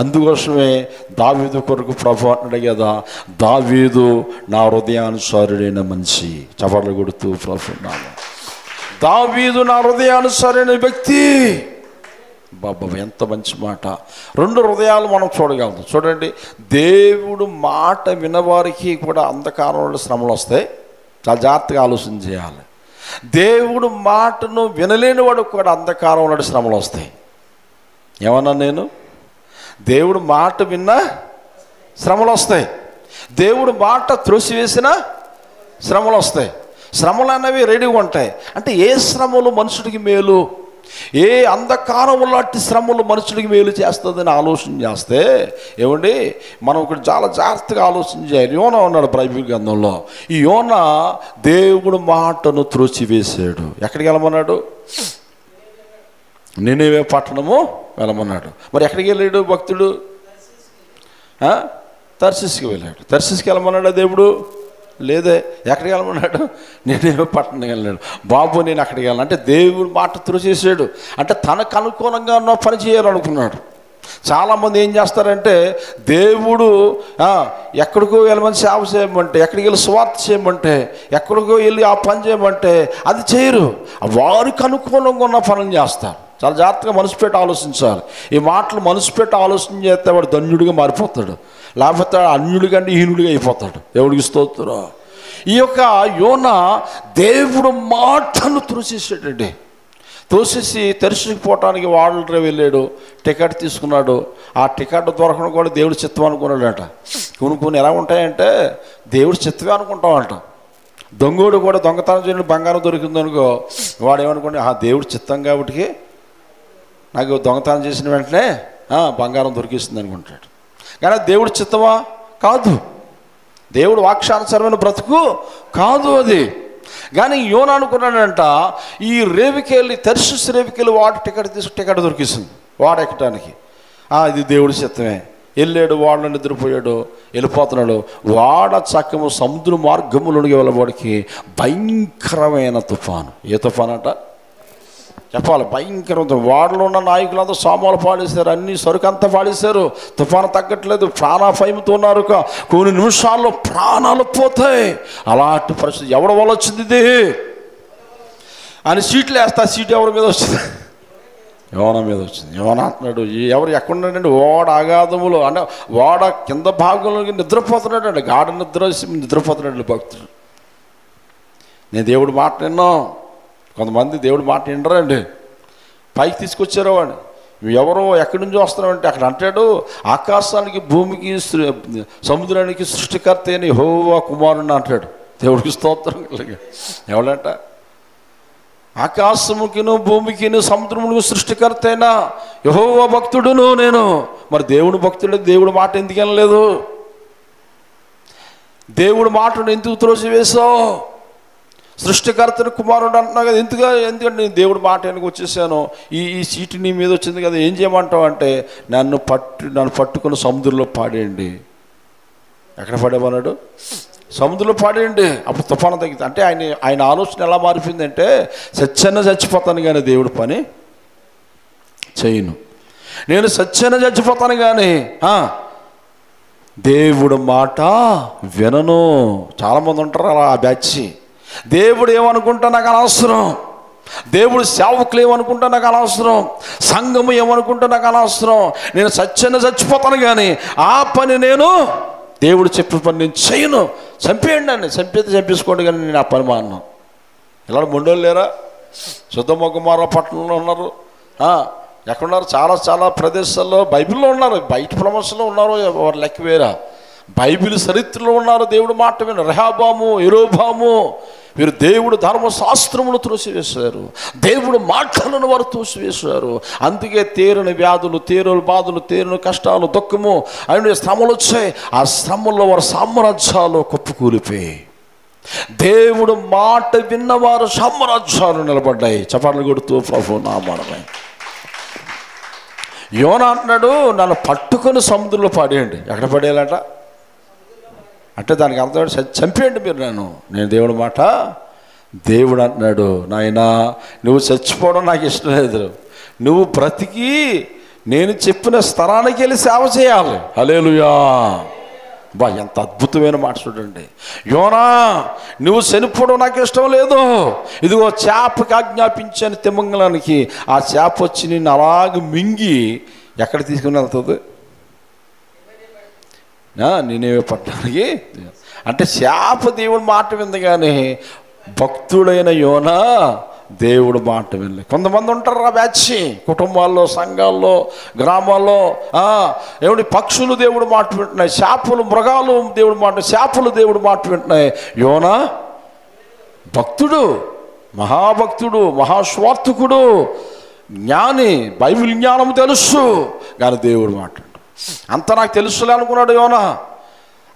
అందుకోసమే దావీదు కొరకు ప్రభు అంటాడు కదా, దావీదు నా హృదయానుసారుడైన మనిషి. చపర్లు కొడుతూ ప్రభు నామం. దావీదు నా హృదయానుసారైన వ్యక్తి. బాబా ఎంత మంచి మాట. 2 హృదయాలు మనం చూడగలం. చూడండి, దేవుడు మాట వినవారికి కూడా అంధకారంలో శ్రమలు వస్తాయి. చాలా జాగ్రత్తగా ఆలోచన చేయాలి. దేవుడు మాటను వినలేని వాడికి కూడా అంధకారంలో శ్రమలు వస్తాయి. ఏమన్నా నేను దేవుడు మాట విన్నా శ్రమలు వస్తాయి, దేవుడు మాట త్రోసివేసిన శ్రమలు వస్తాయి. శ్రమలు అనేవి రెడీగా ఉంటాయి. అంటే ఏ శ్రమలు మనుషుడికి మేలు, ఏ అంధకారం లాంటి శ్రమలు మనుషుడికి మేలు చేస్తుందని ఆలోచన చేస్తే ఏమండి, మనం ఇక్కడ చాలా జాగ్రత్తగా ఆలోచన చేయాలి. యోనా ఉన్నాడు బైబిల్ గ్రంథంలో. ఈ యోనా దేవుడు మాటను త్రోసివేశాడు. ఎక్కడికి వెళ్ళమన్నాడు? నినివే పట్టణము వెళ్ళమన్నాడు. మరి ఎక్కడికి వెళ్ళాడు భక్తుడు? తర్షీసుకి వెళ్ళాడు. తర్షీసుకి వెళ్ళమన్నాడు దేవుడు? లేదే. ఎక్కడికి వెళ్ళమన్నాడు? నేనేమో పట్టణం వెళ్ళాడు. బాబు నేను అక్కడికి వెళ్ళాను అంటే దేవుడు మాట త్రోసేసాడు. అంటే తనకు అనుకూలంగా ఉన్న పని చేయాలనుకున్నాడు. చాలామంది ఏం చేస్తారంటే దేవుడు ఎక్కడికో వెళ్ళమని సేవ చేయమంటే, ఎక్కడికి వెళ్ళి స్వార్థ చేయమంటే, ఎక్కడికో వెళ్ళి ఆ పని చేయమంటే అది చేయరు. వారికి అనుకూలంగా ఉన్న పనులు చేస్తారు. చాలా జాగ్రత్తగా మనసు పెట్టి ఆలోచించాలి. ఈ మాటలు మనసు పెట్టి ఆలోచన చేస్తే వాడు ధన్యుడిగా మారిపోతాడు, లేకపోతే అన్యుడి కంటే హీనుడిగా అయిపోతాడు. దేవుడికి స్తోత్రం. ఈ యొక్క యోనా దేవుడు మాటను త్రోసేసాడండి. తోసేసి తెరుచుకుపోవటానికి వాడలరే వెళ్ళాడు, టికెట్ తీసుకున్నాడు. ఆ టికెట్ దొరకడం కూడా దేవుడి చిత్తం అనుకున్నాడట. కొన్ని ఎలా ఉంటాయంటే దేవుడి చిత్తమే అనుకుంటామంట. దొంగోడు కూడా దొంగతనం చేయడం బంగారం దొరికిందనుకో, వాడు ఏమనుకోండి దేవుడి చిత్తం కాబట్టి నాకు దొంగతనం చేసిన వెంటనే బంగారం దొరికిస్తుంది అనుకుంటాడు. కానీ దేవుడి చిత్తమా? కాదు. దేవుడు వాక్యానుసారమైన బ్రతుకు కాదు అది. కానీ యోనా అనుకున్నాడంట, ఈ రేవికెళ్ళి తర్షీసు రేవికెళ్ళి వాడు టికెట్ దొరికిస్తుంది వాడు ఎక్కడానికి. ఇది దేవుడి చిత్తమే. వెళ్ళాడు, వాడలో నిద్రపోయాడు, వెళ్ళిపోతున్నాడు. వాడ చక్కము సముద్ర మార్గములోకి వెళ్ళబడికి భయంకరమైన తుఫాను. ఏ తుఫాను అంట చెప్పాలి? భయంకరంగా. వాడలో ఉన్న నాయకులంతా సామాన్లు పాడేశారు, అన్ని సరుకంతా పాడేశారు. తుఫాను తగ్గట్లేదు, ప్రాణాపాయంతో ఉన్నారు. కొన్ని నిమిషాల్లో ప్రాణాలు పోతాయి. అలాంటి పరిస్థితి ఎవరి వల్ల వచ్చింది ఇది అని సీట్లు వేస్తా. సీట్ ఎవరి మీద వచ్చింది? యోనా మీద వచ్చింది. యోనా అంటున్నాడు, ఎవరు ఎక్కడున్నాడండి? ఓడ అగాధములో అంటే ఓడ కింద భాగంలోకి నిద్రపోతున్నాడు అండి. గాఢ నిద్రపోతున్నాడు భక్తుడు. నేను దేవుడు మాట విన్నాం. కొంతమంది దేవుడు మాట వినరండి, పైకి తీసుకొచ్చారు వాడు. ఎవరో ఎక్కడి నుంచి వస్తున్నామంటే అక్కడ అంటాడు, ఆకాశానికి భూమికి సముద్రానికి సృష్టికర్త అయిన యెహోవా కుమారుని అంటాడు. దేవుడికి స్తోత్రం. ఎవడంట? ఆకాశముకిను భూమికిను సముద్రములకు సృష్టికర్త అయిన యెహోవా భక్తుడును నేను. మరి దేవుడు భక్తుడు, దేవుడు మాట ఎందుకు వినలేదు? దేవుడు మాటను ఎందుకు త్రోసివేశావు? సృష్టికర్తని కుమారుడు అంటున్నావు కదా, ఎందుకంటే నేను దేవుడు మాట వెనక వచ్చేసాను, ఈ సీటు నీ మీద వచ్చింది కదా, ఏం చేయమంటావు అంటే నన్ను పట్టుకుని సముద్రంలో పాడేయండి. ఎక్కడ పాడేమన్నాడు? సముద్రంలో పాడేయండి. అప్పుడు తుఫాను తగ్గింది. అంటే ఆయన ఆలోచన ఎలా మారిపోయిందంటే, సత్యాన్ని చచ్చిపోతాను కానీ దేవుడు పని చేయను, నేను సత్యాన్ని చచ్చిపోతాను కానీ దేవుడు మాట వినను. చాలామంది ఉంటారు అలా ఆ బ్యాచ్. దేవుడు ఏమనుకుంటా నాకు అనవసరం, దేవుడు సేవకులు ఏమనుకుంటా నాకు అనవసరం, సంఘము ఏమనుకుంటా నాకు అనవసరం, నేను సత్యాన్ని చచ్చిపోతాను కానీ ఆ పని నేను దేవుడు చెప్పిన పని నేను చేయను. చంపేయండి అని, చంపితే చంపేసుకోండి కానీ నేను ఆ పని మాను. ఇలా మొండోళ్ళు లేరా? సుధమొగ్గమార పట్టణంలో ఉన్నారు, ఎక్కడున్నారు? చాలా చాలా ప్రదేశాల్లో బైబిల్లో ఉన్నారు, బయట ప్రమోషన్లో ఉన్నారు, వారు లెక్క వేరా. బైబిల్ చరిత్రలో ఉన్నారు. దేవుడు మాట విన రెహబాము, యెరోబాము వీరు దేవుడు ధర్మశాస్త్రమును త్రోసివేశారు, దేవుడు మాటలను వారు త్రోసివేశారు. అందుకే తీరని వ్యాధులు, తీరని బాధలు, తీరని కష్టాలు, దుఃఖము అయిన శ్రమలు వచ్చాయి. ఆ శ్రమల్లో వారి సామ్రాజ్యాలు కుప్పకూలిపోయి, దేవుడు మాట విన్నవారు సామ్రాజ్యాలు నిలబడ్డాయి. చప్పట్లు కొడుతూ ప్రభు నామమే. యోనా అంటున్నాడు, నన్ను పట్టుకొని సముద్రంలో పడేయండి. ఎక్కడ పడేయాలంట అంటే దానికి అర్థం చంపేయండి మీరు నేను దేవుడి మాట. దేవుడు అంటున్నాడు, నాయనా నువ్వు చచ్చిపోవడం నాకు ఇష్టం లేదు, నువ్వు బ్రతికి నేను చెప్పిన స్థలానికి వెళ్ళి సేవ చేయాలి. హల్లెలూయా. ఎంత అద్భుతమైన మాట చూడండి. యోనా నువ్వు చనిపోవడం నాకు ఇష్టం లేదు, ఇదిగో చేపకి ఆజ్ఞాపించాను తిమంగళానికి, ఆ చేప వచ్చి నిన్ను అలాగ మింగి ఎక్కడ తీసుకుని వెళ్తుంది? నేనేవే పట్టడానికి. అంటే చేప దేవుడు మాట వింది, కానీ భక్తుడైన యోనా దేవుడు మాట వినలే. కొంతమంది ఉంటారు ఆ బ్యాచ్, కుటుంబాల్లో, సంఘాల్లో, గ్రామాల్లో ఏమిటి పక్షులు దేవుడు మాట వింటున్నాయి, చేపలు మృగాలు దేవుడు మాట, చేపలు దేవుడు మాట వింటున్నాయి. యోనా భక్తుడు, మహాభక్తుడు, మహాస్వార్థకుడు, జ్ఞాని, బైబిల్ జ్ఞానం తెలుసు, కానీ దేవుడు మాట అంత నాకు తెలుసులే అనుకున్నాడు యోనా.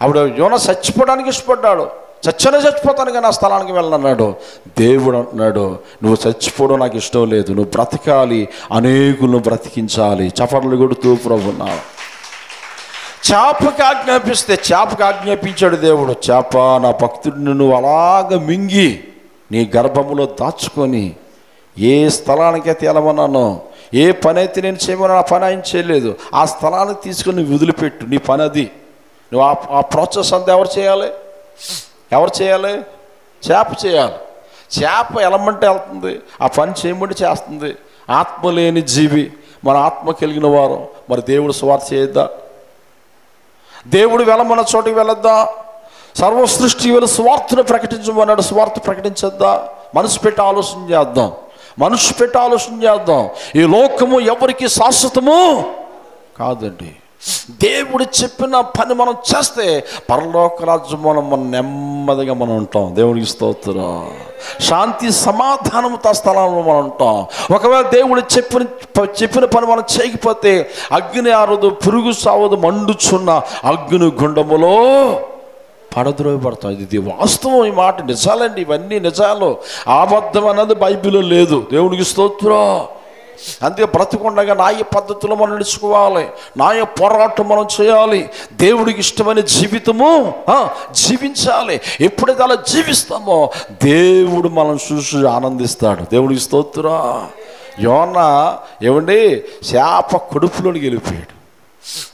అప్పుడు యోనా చచ్చిపోవడానికి ఇష్టపడ్డాడు. చచ్చిపోతాను కానీ ఆ స్థలానికి వెళ్ళనన్నాడు. దేవుడు అంటున్నాడు, నువ్వు చచ్చిపోవడం నాకు ఇష్టం లేదు, నువ్వు బ్రతకాలి, అనేకులను బ్రతికించాలి. చపర్లు కొడుతూ ప్రభున్నా. చేపకి ఆజ్ఞాపిస్తే చేపకి ఆజ్ఞాపించాడు దేవుడు, చేప నా భక్తుడిని నువ్వు అలాగ మింగి నీ గర్భములో దాచుకొని ఏ స్థలానికైతే వెళ్ళమన్నానో, ఏ పని అయితే నేను చేయమన్నా ఆ పని ఆయన చేయలేదు, ఆ స్థలానికి తీసుకొని నువ్వు వదిలిపెట్టు, నీ పని అది. నువ్వు ఆ ప్రాసెస్ అంతా ఎవరు చేయాలి? చేప చేయాలి. చేప వెళ్ళమంటే వెళ్తుంది, ఆ పని చేయమంటే చేస్తుంది. ఆత్మ లేని జీవి, మన ఆత్మ కలిగిన వారు, మరి దేవుడు సువార్త చేయొద్దా? దేవుడు వెళ్ళమన్న చోటుకి వెళ్ళొద్దా? సర్వ సృష్టి వెళ్ళి సువార్తను ప్రకటించమన్నాడు, సువార్త ప్రకటించొద్దా? మనసు పెట్టి ఆలోచన చేద్దాం. ఈ లోకము ఎవరికి శాశ్వతము కాదండి. దేవుడు చెప్పిన పని మనం చేస్తే పరలోక రాజ్యం మనం నెమ్మదిగా మనం ఉంటాం. దేవుడికి స్తోత్రం. శాంతి సమాధానంతో ఆ స్థలంలో మనం ఉంటాం. ఒకవేళ దేవుడు చెప్పిన పని మనం చేయకపోతే అగ్ని ఆరదు, పురుగు సావదు, మండుచున్న అగ్ని గుండములో పడద్రోయబడతాం. ఇది వాస్తవం, ఈ మాట నిజాలండి, ఇవన్నీ నిజాలు. అబద్ధం అన్నది బైబిల్లో లేదు. దేవుడికి స్తోత్రం. అందుకే బ్రతికుండగా నాయ పద్ధతిలో మనం నడుచుకోవాలి, నాయ పోరాటం మనం చేయాలి, దేవుడికి ఇష్టమైన జీవితము జీవించాలి. ఎప్పుడైతే అలా జీవిస్తామో దేవుడు మనం చూసి ఆనందిస్తాడు. దేవుడికి స్తోత్రం. యోనా ఏమండి చేప కడుపులోకి వెళ్ళిపోయాడు.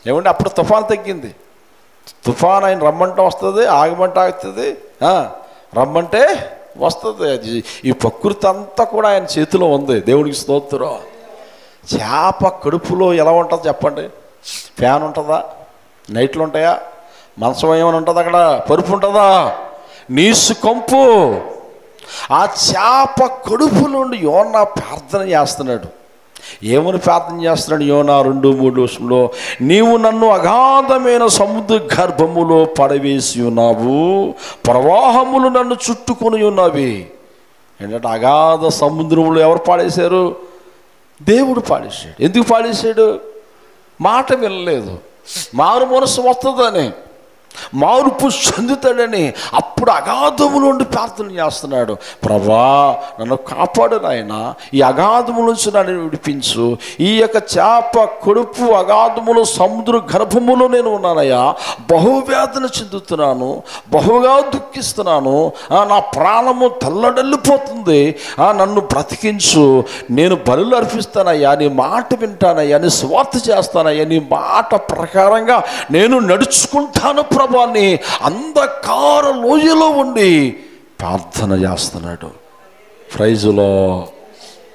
ఏమండి అప్పుడు తుఫాను తగ్గింది. తుఫాన్ ఆయన రమ్మంటే వస్తుంది, ఆగమంటే ఆగుతుంది, రమ్మంటే వస్తుంది. ఈ ప్రకృతి అంతా కూడా ఆయన చేతిలో ఉంది. దేవుడికి స్తోత్రం. చేప కడుపులో ఎలా ఉంటుంది చెప్పండి? ఫ్యాన్ ఉంటుందా? నైట్లు ఉంటాయా? మంచం ఏమైనా ఉంటుంది? అక్కడ పరుపు ఉంటుందా? నీసు కంపు. ఆ చేప కడుపు నుండి యోనా ప్రార్థన చేస్తున్నాడు. ఏమని ప్రార్థన చేస్తున్నాడు యోనా? 2:3 నీవు నన్ను అగాధమైన సముద్ర గర్భములో పడవేసి ఉన్నావు, ప్రవాహములు నన్ను చుట్టుకొని ఉన్నవి. ఏంటంటే అగాధ సముద్రంలో ఎవరు పాడేశారు? దేవుడు పాడేశాడు. ఎందుకు పాడేశాడు? మాట వినలేదు. మారు మనసు వస్తుందని, మార్పు చెందుతాడని అప్పుడు అగాధము నుండి ప్రార్థన చేస్తున్నాడు. ప్రభా నన్ను కాపాడు నాయన, ఈ అగాధము నుంచి నన్ను విడిపించు. ఈ యొక్క చేప కడుపు అగాధములో సముద్ర గర్భములో నేను ఉన్నానయ్యా, బహువేదన చెందుతున్నాను, బహుగా దుఃఖిస్తున్నాను, నా ప్రాణము తల్లడల్లిపోతుంది, నన్ను బ్రతికించు. నేను బలులు అర్పిస్తానయ్యా, నీ మాట వింటానయ్యా, నీ స్వార్థ చేస్తానయ్యా, నీ మాట ప్రకారంగా నేను నడుచుకుంటాను ప్రభాని అంధకార లోయలో ఉండి ప్రార్థన చేస్తున్నాడు. ప్రైజులో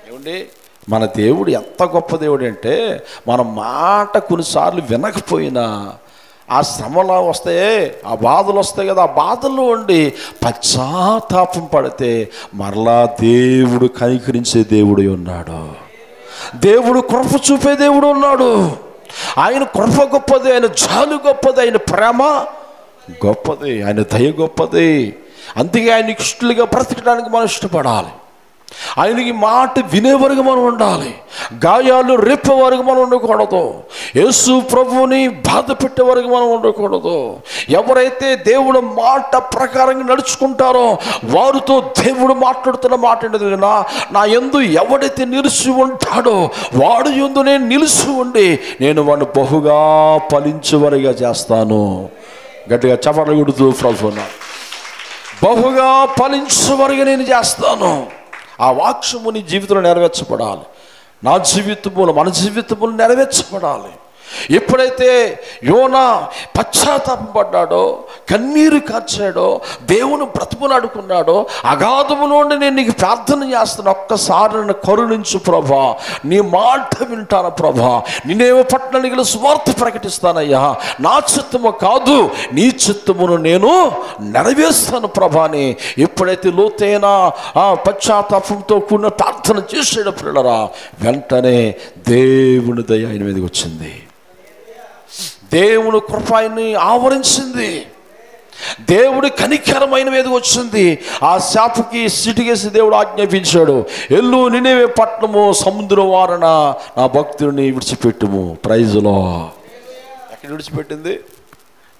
ఏమండి మన దేవుడు ఎంత గొప్ప దేవుడు అంటే, మన మాట కొన్నిసార్లు వినకపోయినా ఆ శ్రమలు వస్తాయి, ఆ బాధలు వస్తాయి కదా, ఆ బాధల్లో ఉండి పశ్చాత్తాపం పడితే మరలా దేవుడు కనికరించే దేవుడు ఉన్నాడు. దేవుడు కృప చూపే దేవుడు ఉన్నాడు. ఆయన కృప గొప్పది, ఆయన జాలు గొప్పది, ఆయన ప్రేమ గొప్పది, ఆయన దయ గొప్పది. అందుకే ఆయనకి ఇష్టలుగా బ్రతకడానికి మనం ఇష్టపడాలి. ఆయనకి మాట వినేవరకు మనం ఉండాలి. గాయాలు రేపే వరకు మనం ఉండకూడదు. యేసు ప్రభువుని బాధ పెట్టే వరకు మనం ఉండకూడదు. ఎవరైతే దేవుడు మాట ప్రకారంగా నడుచుకుంటారో వారితో దేవుడు మాట్లాడుతున్న మాట ఏంటంటే, నా యందు ఎవడైతే నిలిచి ఉంటాడో వాడు యందు నేను నిలిచి ఉండి నేను వాడిని బహుగా ఫలించేవారిగా చేస్తాను. గట్టిగా చప్పట్లు కొడుతూ ప్రభువున బహుగా ఫలించేవారిగా నేను చేస్తాను. ఆ వాక్యము నీ జీవితంలో నెరవేర్చబడాలి. నా జీవితములు మన జీవితములు నెరవేర్చబడాలి. ఎప్పుడైతే యోనా పశ్చాత్తాపం పడ్డాడో, కన్నీరు కార్చాడో, దేవుని బ్రతిమలాడుకున్నాడో, అగాధము నుండి నేను నీకు ప్రార్థన చేస్తాను, ఒక్కసారి నన్ను కరుణించు ప్రభా, నీ మాట వింటాను ప్రభా, నేనేమో పట్టణానికి సువార్త ప్రకటిస్తానయ్యా, నా చిత్తము కాదు నీ చిత్తమును నేను నెరవేరుస్తాను ప్రభా అని ఎప్పుడైతే లోతైన పశ్చాత్తాపంతో కూడిన ప్రార్థన చేసేటప్పుడు వెంటనే దేవుని దయ ఆయన మీదకి వచ్చింది. దేవుని కృప ఆయన్ని ఆవరించింది. దేవుడి కనికరమైన మీదకి వచ్చింది. ఆ శాపకి సిటికేసి దేవుడు ఆజ్ఞాపించాడు, ఎల్లు నినివే పట్టణము సముద్రం వారన నా భక్తుడిని విడిచిపెట్టుము. ప్రైజులో ఎక్కడ విడిచిపెట్టింది?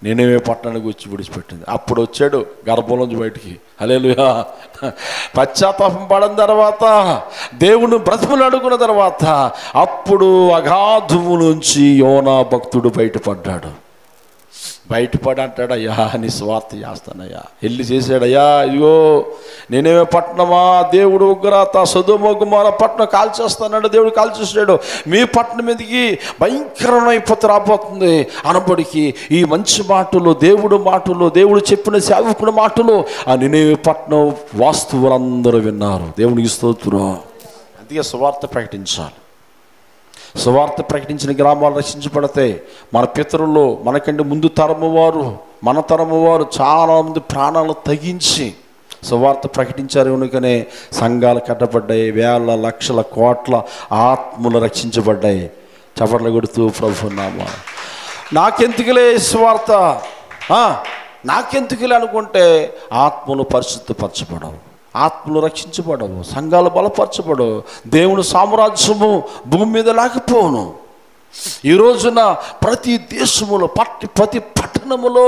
నినివే పట్టణానికి వచ్చి విడిచిపెట్టింది. అప్పుడు వచ్చాడు గర్భంలోంచి బయటికి. హల్లెలూయా. పశ్చాత్తాపం పడిన తర్వాత, దేవుని బ్రతిమలాడుకున్న తర్వాత అప్పుడు అగాధము నుంచి యోనా భక్తుడు బయటపడ్డాడు. బయటపడి అంటాడు, అయ్యా నీ స్వార్థ చేస్తానయ్యా. వెళ్ళి చేశాడయ్యా, ఇదిగో నేనేమే పట్టణమా, దేవుడు ఉగ్రత సొదొమ గొమొర్రా పట్టణం కాల్చేస్తాడు. దేవుడు కాల్చేసాడు. మీ పట్టణం మీదకి భయంకరమైన విపత్తు రాబోతుంది అనబడికి ఈ మంచి మాటలు, దేవుడు మాటలు, దేవుడు చెప్పిన సేవకుడి మాటలు ఆ నినివే పట్టణం వాస్తువులందరూ విన్నారు. దేవునికి స్తోత్రం. అందుకే సువార్త ప్రకటించాలి. సువార్త ప్రకటించిన గ్రామాలు రక్షించబడతాయి. మన పితరులు, మనకంటే ముందు తరము వారు, మన తరము వారు చాలామంది ప్రాణాలు తెగించి సువార్త ప్రకటించారు. కనుకనే సంఘాలు కట్టబడ్డాయి. వేల లక్షల కోట్ల ఆత్మలు రక్షించబడ్డాయి. చప్పట్లు కొడుతూ ప్రభునామా. నాకెందుకులే సువార్త, నాకెందుకులే అనుకుంటే ఆత్మలు పరిశుద్ధపరచబడవు, ఆత్మలు రక్షించబడవు, సంఘాలు బలపరచబడవు, దేవుని సామ్రాజ్యము భూమి మీద లేకపోను. ఈ రోజున ప్రతి దేశములో ప్రతి పట్టణములో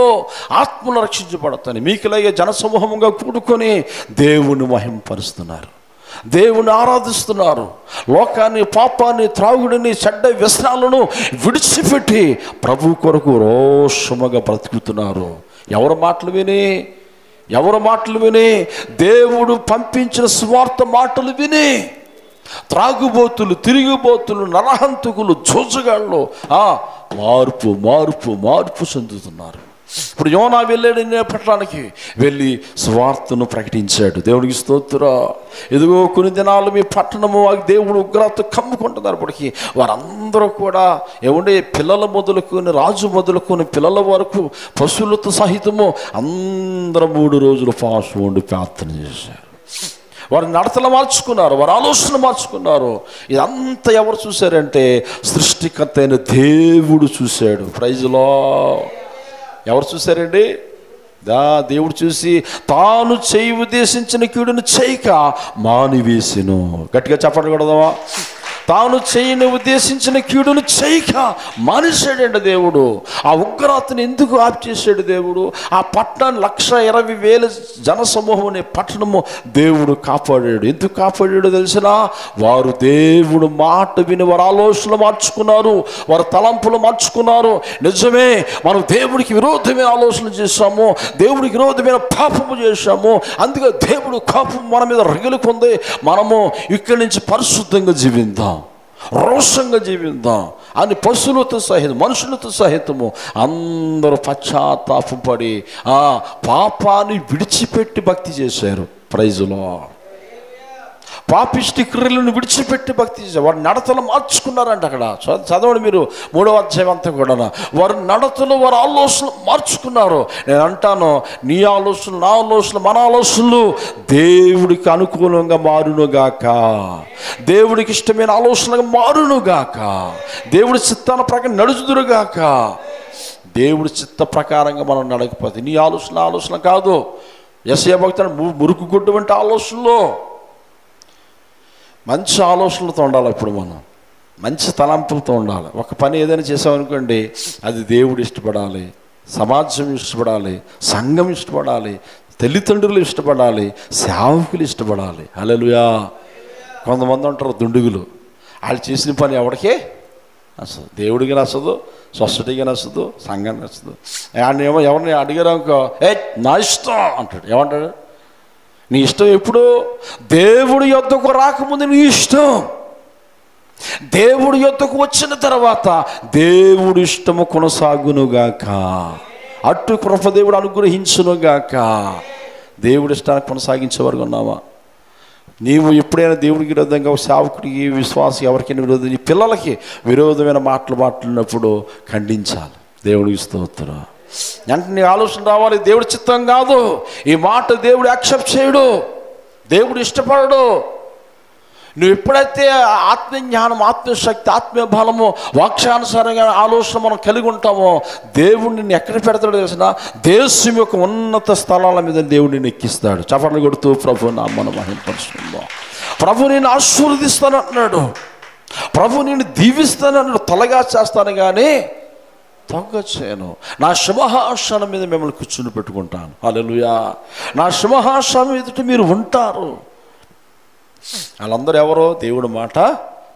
ఆత్మలు రక్షించబడతాయి. మీకులాగే జనసమూహంగా కూడుకొని దేవుని మహింపరుస్తున్నారు, దేవుని ఆరాధిస్తున్నారు. లోకాన్ని, పాపాన్ని, త్రాగుడిని, చెడ్డ వ్యసనాలను విడిచిపెట్టి ప్రభు కొరకు రోషముగా బ్రతుకుతున్నారు. ఎవరి మాటలు విని దేవుడు పంపించిన సువార్త మాటలు విని త్రాగుబోతులు, తిరిగిబోతులు, నరహంతకులు, జోజగాళ్ళు మార్పు చెందుతున్నారు. ఇప్పుడు యోనా వెళ్ళాడు పట్టణానికి, వెళ్ళి సువార్తను ప్రకటించాడు. దేవుడికి స్తోత్రం. ఇదిగో కొన్ని దినాలు మీ పట్టణము దేవుడు ఉగ్రత కమ్ముకుంటున్నప్పటికీ వారందరూ కూడా ఏమంటే పిల్లల మొదలుకొని, రాజు మొదలుకొని పిల్లల వరకు, పశువులతో సహితము అందరూ 3 రోజులు ఫాస్ట్ ఉండి ప్రార్థన చేశారు. వారి నడతలు మార్చుకున్నారు, వారి ఆలోచనలు మార్చుకున్నారు. ఇదంతా ఎవరు చూశారంటే సృష్టికర్త అయిన దేవుడు చూశాడు. ప్రైజ్లో ఎవరు చూశారండి? దేవుడు చూసి తాను చేయి ఉద్దేశించిన కీడును చేయక మానివేసెను. గట్టిగా చెప్పకూడదవా? తాను చేయని ఉద్దేశించిన కీడును చేయక మానేశాడండి దేవుడు. ఆ ఉగ్రతను ఎందుకు ఆప్ చేశాడు దేవుడు? ఆ పట్టణాన్ని 1,20,000 జనసమూహం అనే పట్టణము దేవుడు కాపాడాడు. ఎందుకు కాపాడాడు తెలిసినా? వారు దేవుడు మాట విని వారు ఆలోచనలు మార్చుకున్నారు, వారు తలంపులు మార్చుకున్నారు. నిజమే, మనం దేవుడికి విరోధమైన ఆలోచన చేశాము, దేవుడికి విరోధమైన పాపము చేశాము, అందుకే దేవుడు కోపం మన మీద రగిలుకుంది. మనము ఇక్కడి నుంచి పరిశుద్ధంగా జీవిద్దాం, రోషంగా జీవిద్దాం అని పశువులతో సహితం, మనుషులతో సహితము అందరూ పశ్చాత్తాపడి ఆ పాపాన్ని విడిచిపెట్టి భక్తి చేశారు. ప్రైజులో పాపిష్టి క్రియలను విడిచిపెట్టి భక్తి చేశారు. వారి నడతలు మార్చుకున్నారంట. అక్కడ చదవండి మీరు 3వ అధ్యాయం అంతా కూడా. వారి నడతలు, వారి ఆలోచనలు మార్చుకున్నారు. నేను అంటాను, నీ ఆలోచనలు, నా ఆలోచనలు, మన ఆలోచనలు దేవుడికి అనుకూలంగా మారునుగాక, దేవుడికి ఇష్టమైన ఆలోచనగా మారునుగాక, దేవుడి చిత్తాన ప్రకారం నడుచుదురుగాక. దేవుడి చిత్త ప్రకారంగా మనం నడకపోతే నీ ఆలోచన కాదు, యెషయా భక్తుడు మురుకు గుడ్డు వంటి ఆలోచనలో, మంచి ఆలోచనలతో ఉండాలి. ఇప్పుడు మనం మంచి తలంపులతో ఉండాలి. ఒక పని ఏదైనా చేసామనుకోండి, అది దేవుడు ఇష్టపడాలి, సమాజం ఇష్టపడాలి, సంఘం ఇష్టపడాలి, తల్లిదండ్రులు ఇష్టపడాలి, సేవకులు ఇష్టపడాలి. హల్లెలూయా. కొంతమంది ఉంటారు దుండుగులు, వాళ్ళు చేసిన పని ఎవరికే నచ్చదు, దేవుడికి నచ్చదు, సొసైటీకి నచ్చదు, సంఘానికి నచ్చదు. ఆయన ఏమో ఎవరిని అడిగారనుకో, నా ఇష్టం అంటాడు. ఏమంటాడు? నీ ఇష్టం ఎప్పుడు? దేవుడి యొద్దకు రాకముందు నీ ఇష్టం, దేవుడి యొద్దకు వచ్చిన తర్వాత దేవుడి ఇష్టము కొనసాగునుగాక, అట్టు కృప దేవుడు అనుగ్రహించునుగాక. దేవుడి ఇష్టాన్ని కొనసాగించేవారు ఉన్నావా? నీవు ఎప్పుడైనా దేవుడికి విరోధంగా, సేవకుడికి, విశ్వాసి ఎవరికైనా విరోధం, నీ పిల్లలకి విరోధమైన మాటలు మాట్లాడినప్పుడు ఖండించాలి. దేవుడికి స్తోత్రం. అంటే నీ ఆలోచన రావాలి, దేవుడి చిత్తం కాదు ఈ మాట, దేవుడు యాక్సెప్ట్ చేయడు, దేవుడు ఇష్టపడడు. నువ్వు ఎప్పుడైతే ఆత్మీయ జ్ఞానం, ఆత్మశక్తి, ఆత్మీయ బలము, వాక్యానుసారంగా ఆలోచన మనం కలిగి ఉంటామో, దేవుడు నిన్ను ఎక్కడ పెడతాడో తెలిసిన, దేశం యొక్క ఉన్నత స్థలాల మీద దేవుడు నిన్ను ఎక్కిస్తాడు. చప్పట్లు కొడుతూ ప్రభు నామమున మహిమపరుచుకుందాం. ప్రభు నేను ఆశీర్వదిస్తాను అంటున్నాడు, ప్రభు నేను దీవిస్తాను అన్నాడు. తలగా చేస్తాను కానీ తగ్గ చేయను. నా సింహాసనం మీద మిమ్మల్ని కూర్చుని పెట్టుకుంటాను. హల్లెలూయా. నా సింహాసనం ఎదుట మీరు ఉంటారు. వాళ్ళందరూ ఎవరో దేవుడి మాట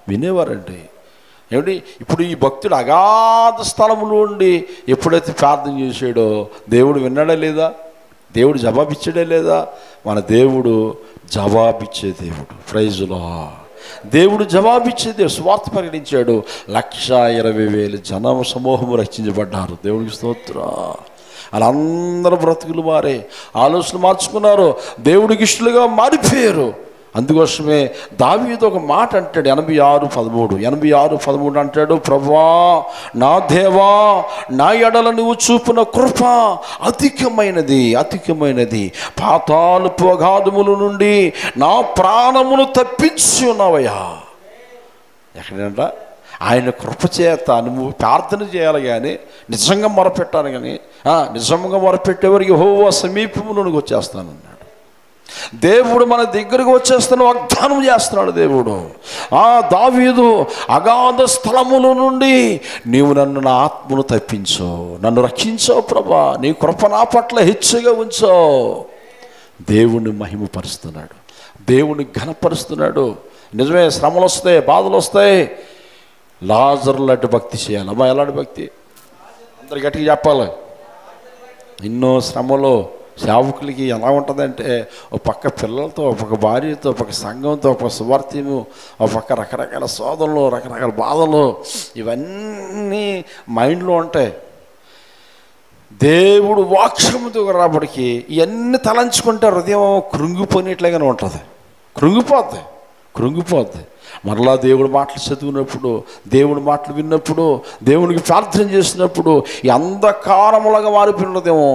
వినేవారండి. ఏమిటి ఇప్పుడు ఈ భక్తుడు అగాధ స్థలములో ఉండి ఎప్పుడైతే ప్రార్థన చేసాడో దేవుడు విన్నాడా లేదా? దేవుడు జవాబిచ్చాడే లేదా? మన దేవుడు జవాబిచ్చే దేవుడు. Praise Lord. దేవుడు జవాబిచ్చే దేవుడు. స్వార్థ ప్రకటించాడు. 1,20,000 జన సమూహము రక్షించబడ్డారు. దేవుడికి స్తోత్రం. వాళ్ళందరూ బ్రతుకులు మారే, ఆలోచనలు మార్చుకున్నారు, దేవుడికి ఇష్టలుగా మారిపోయారు. అందుకోసమే దావీదు ఒక మాట అంటాడు, 86:13 అంటాడు, ప్రభువా నా దేవా నా ఎడల నువ్వు చూపిన కృప అధికమైనది, అధికమైనది, పాతాళపు అగాధముల నుండి నా ప్రాణమును తప్పించి ఉన్నావయ్యా. ఎక్కడంట? ఆయన కృప చేత నువ్వు ప్రార్థన చేయాలి కానీ, నిజంగా మొరపెట్టాలి కానీ, నిజంగా మొరపెట్టేవారికి యెహోవా సమీపములోనికి వచ్చేస్తానన్నాడు. దేవుడు మన దగ్గరకు వచ్చేస్తాను వాగ్దానం చేస్తున్నాడు దేవుడు. దావీదు అగాధ స్థలముల నుండి నీవు నన్ను, నా ఆత్మను తప్పించో, నన్ను రక్షించావు ప్రభా, నీ కృప నా పట్ల హెచ్చుగా ఉంచో. దేవుణ్ణి మహిమపరుస్తున్నాడు, దేవుని ఘనపరుస్తున్నాడు. నిజమే, శ్రమలు వస్తాయి, బాధలు వస్తాయి. లాజరు లాంటి భక్తి చేయాలి. అమ్మా ఎలాంటి భక్తి? అందరు గట్టిగా చెప్పాలి. ఎన్నో శ్రమలు సేవకులకి ఎలా ఉంటుందంటే, ఒక పక్క పిల్లలతో, ఒక పక్క భార్యతో, ఒక పక్క సంఘంతో, ఒక పక్క సువార్తము, ఒక పక్క రకరకాల శోధనలు, రకరకాల బాధలు, ఇవన్నీ మైండ్లో ఉంటాయి. దేవుడు వాక్యముతో రాబడికి ఇవన్నీ తలంచుకుంటే హృదయం కృంగిపోయినట్లుగానే ఉంటుంది. కృంగిపోద్ది. మరలా దేవుడి మాటలు చదివినప్పుడు, దేవుడి మాటలు విన్నప్పుడు, దేవునికి ప్రార్థన చేసినప్పుడు ఈ అంధకారములుగా మారిపోయినదేమో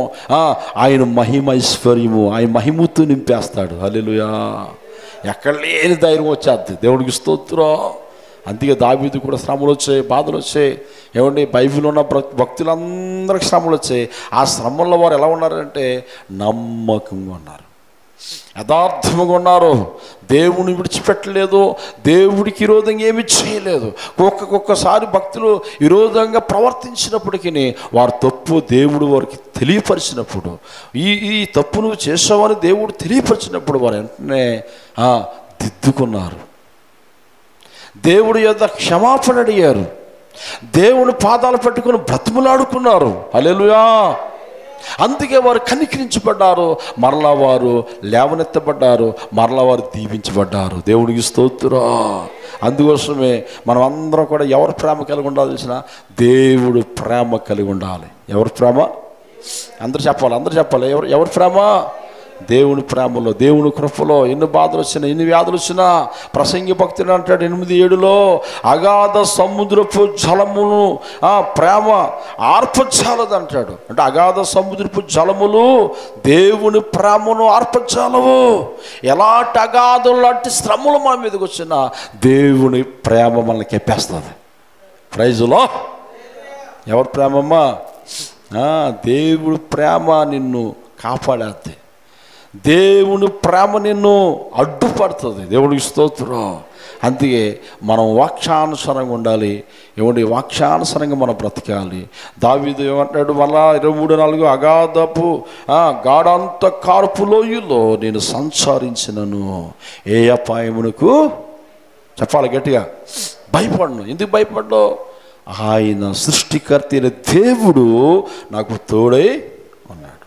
ఆయన మహిమైశ్వర్యము, ఆయన మహిమతో నింపేస్తాడు. హల్లెలూయా. ఎక్కడ లేని ధైర్యం వచ్చేది. దేవుడికి స్తోత్రం. అందుకే దావీదు కూడా శ్రమలు వచ్చాయి, బాధలు వచ్చాయి. ఏమండి, బైబిల్లో ఉన్న భక్తులందరికీ శ్రమలు వచ్చాయి. ఆ శ్రమల్లో వారు ఎలా ఉన్నారంటే నమ్మకంగా ఉన్నారు, యథార్థముగా ఉన్నారు, దేవుని విడిచిపెట్టలేదు, దేవుడికి విరోధంగా ఏమి చేయలేదు. ఒక్కొక్కసారి భక్తులు విరోధంగా ప్రవర్తించినప్పటికీ వారి తప్పు దేవుడు వారికి తెలియపరిచినప్పుడు, ఈ తప్పు నువ్వు చేసావని దేవుడు తెలియపరిచినప్పుడు వారు వెంటనే దిద్దుకున్నారు, దేవుడి యొద్ద క్షమాపణ అడిగారు, దేవుని పాదాలు పట్టుకుని బ్రతిమలాడుకున్నారు. హల్లెలూయా. అందుకే వారు కనికరించబడ్డారు, మరలా వారు లేవనెత్తబడ్డారు, మరలా వారు దీవించబడ్డారు. దేవుడికి స్తోత్రం. అందుకోసమే మనం అందరం కూడా ఎవరి ప్రేమ కలిగి ఉండాలి తెలిసిన? దేవుడు ప్రేమ కలిగి ఉండాలి. ఎవరి ప్రేమ? అందరూ చెప్పాలి. ఎవరి ప్రేమ? దేవుని ప్రేమలో, దేవుని కృపలో. ఎన్ని బాధలు వచ్చినా, ఎన్ని వ్యాధులు వచ్చినా, ప్రసంగి భక్తుడు అంటాడు 8:7 అగాధ సముద్రపు జలమును ప్రేమ ఆర్పజాలదు అంటాడు. అంటే అగాధ సముద్రపు జలములు దేవుని ప్రేమను ఆర్పజాలవు. ఎలాంటి అగాధం లాంటి శ్రమలు మన మీదకి వచ్చినా దేవుని ప్రేమ మనల్ని కెప్పేస్తుంది. ప్రైజులో ఎవరి ప్రేమమ్మా? దేవుడి ప్రేమ నిన్ను కాపాడేద్ది. దేవుని ప్రేమ నిన్ను అడ్డుపడుతుంది. దేవుడికి స్తోత్రం. అందుకే మనం వాక్యానుసారంగా ఉండాలి. ఏమండి, వాక్యానుసారంగా మనం బ్రతకాలి. దావీదు ఏమంటాడు మళ్ళా 23:4, అగాధపు గాఢాంత కార్పు లోయలో నేను సంచరించినను ఏ అపాయమునకు, చెప్పాలి గట్టిగా, భయపడను. ఎందుకు భయపడ్డావు? ఆయన సృష్టికర్త అయిన దేవుడు నాకు తోడై ఉన్నాడు.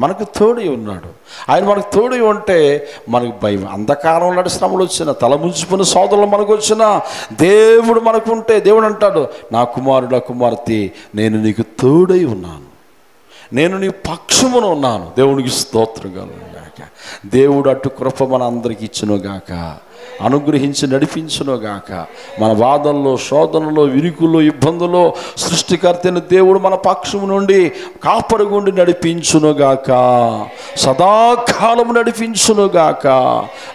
మనకు తోడై ఉన్నాడు. ఆయన మనకు తోడై ఉంటే మనకు భయం. అంధకారం లాంటి శ్రమలు వచ్చిన, తల ముంచుకున్న సోదరులు మనకు వచ్చిన, దేవుడు మనకుంటే దేవుడు అంటాడు, నా కుమారుడు కుమార్తె నేను నీకు తోడై ఉన్నాను, నేను నీ పక్షమున ఉన్నాను. దేవునికి స్తోత్రం కలుగుగాక. దేవుడు అటు కృప మన అందరికి ఇచ్చునుగాక, అనుగ్రహించి నడిపించునుగాక. మన బాధల్లో, శోధనలో, విరుకుల్లో, ఇబ్బందుల్లో సృష్టికర్తైన దేవుడు మన పక్షము నుండి కాపరుగుండి నడిపించునుగాక, సదాకాలము నడిపించునుగాక.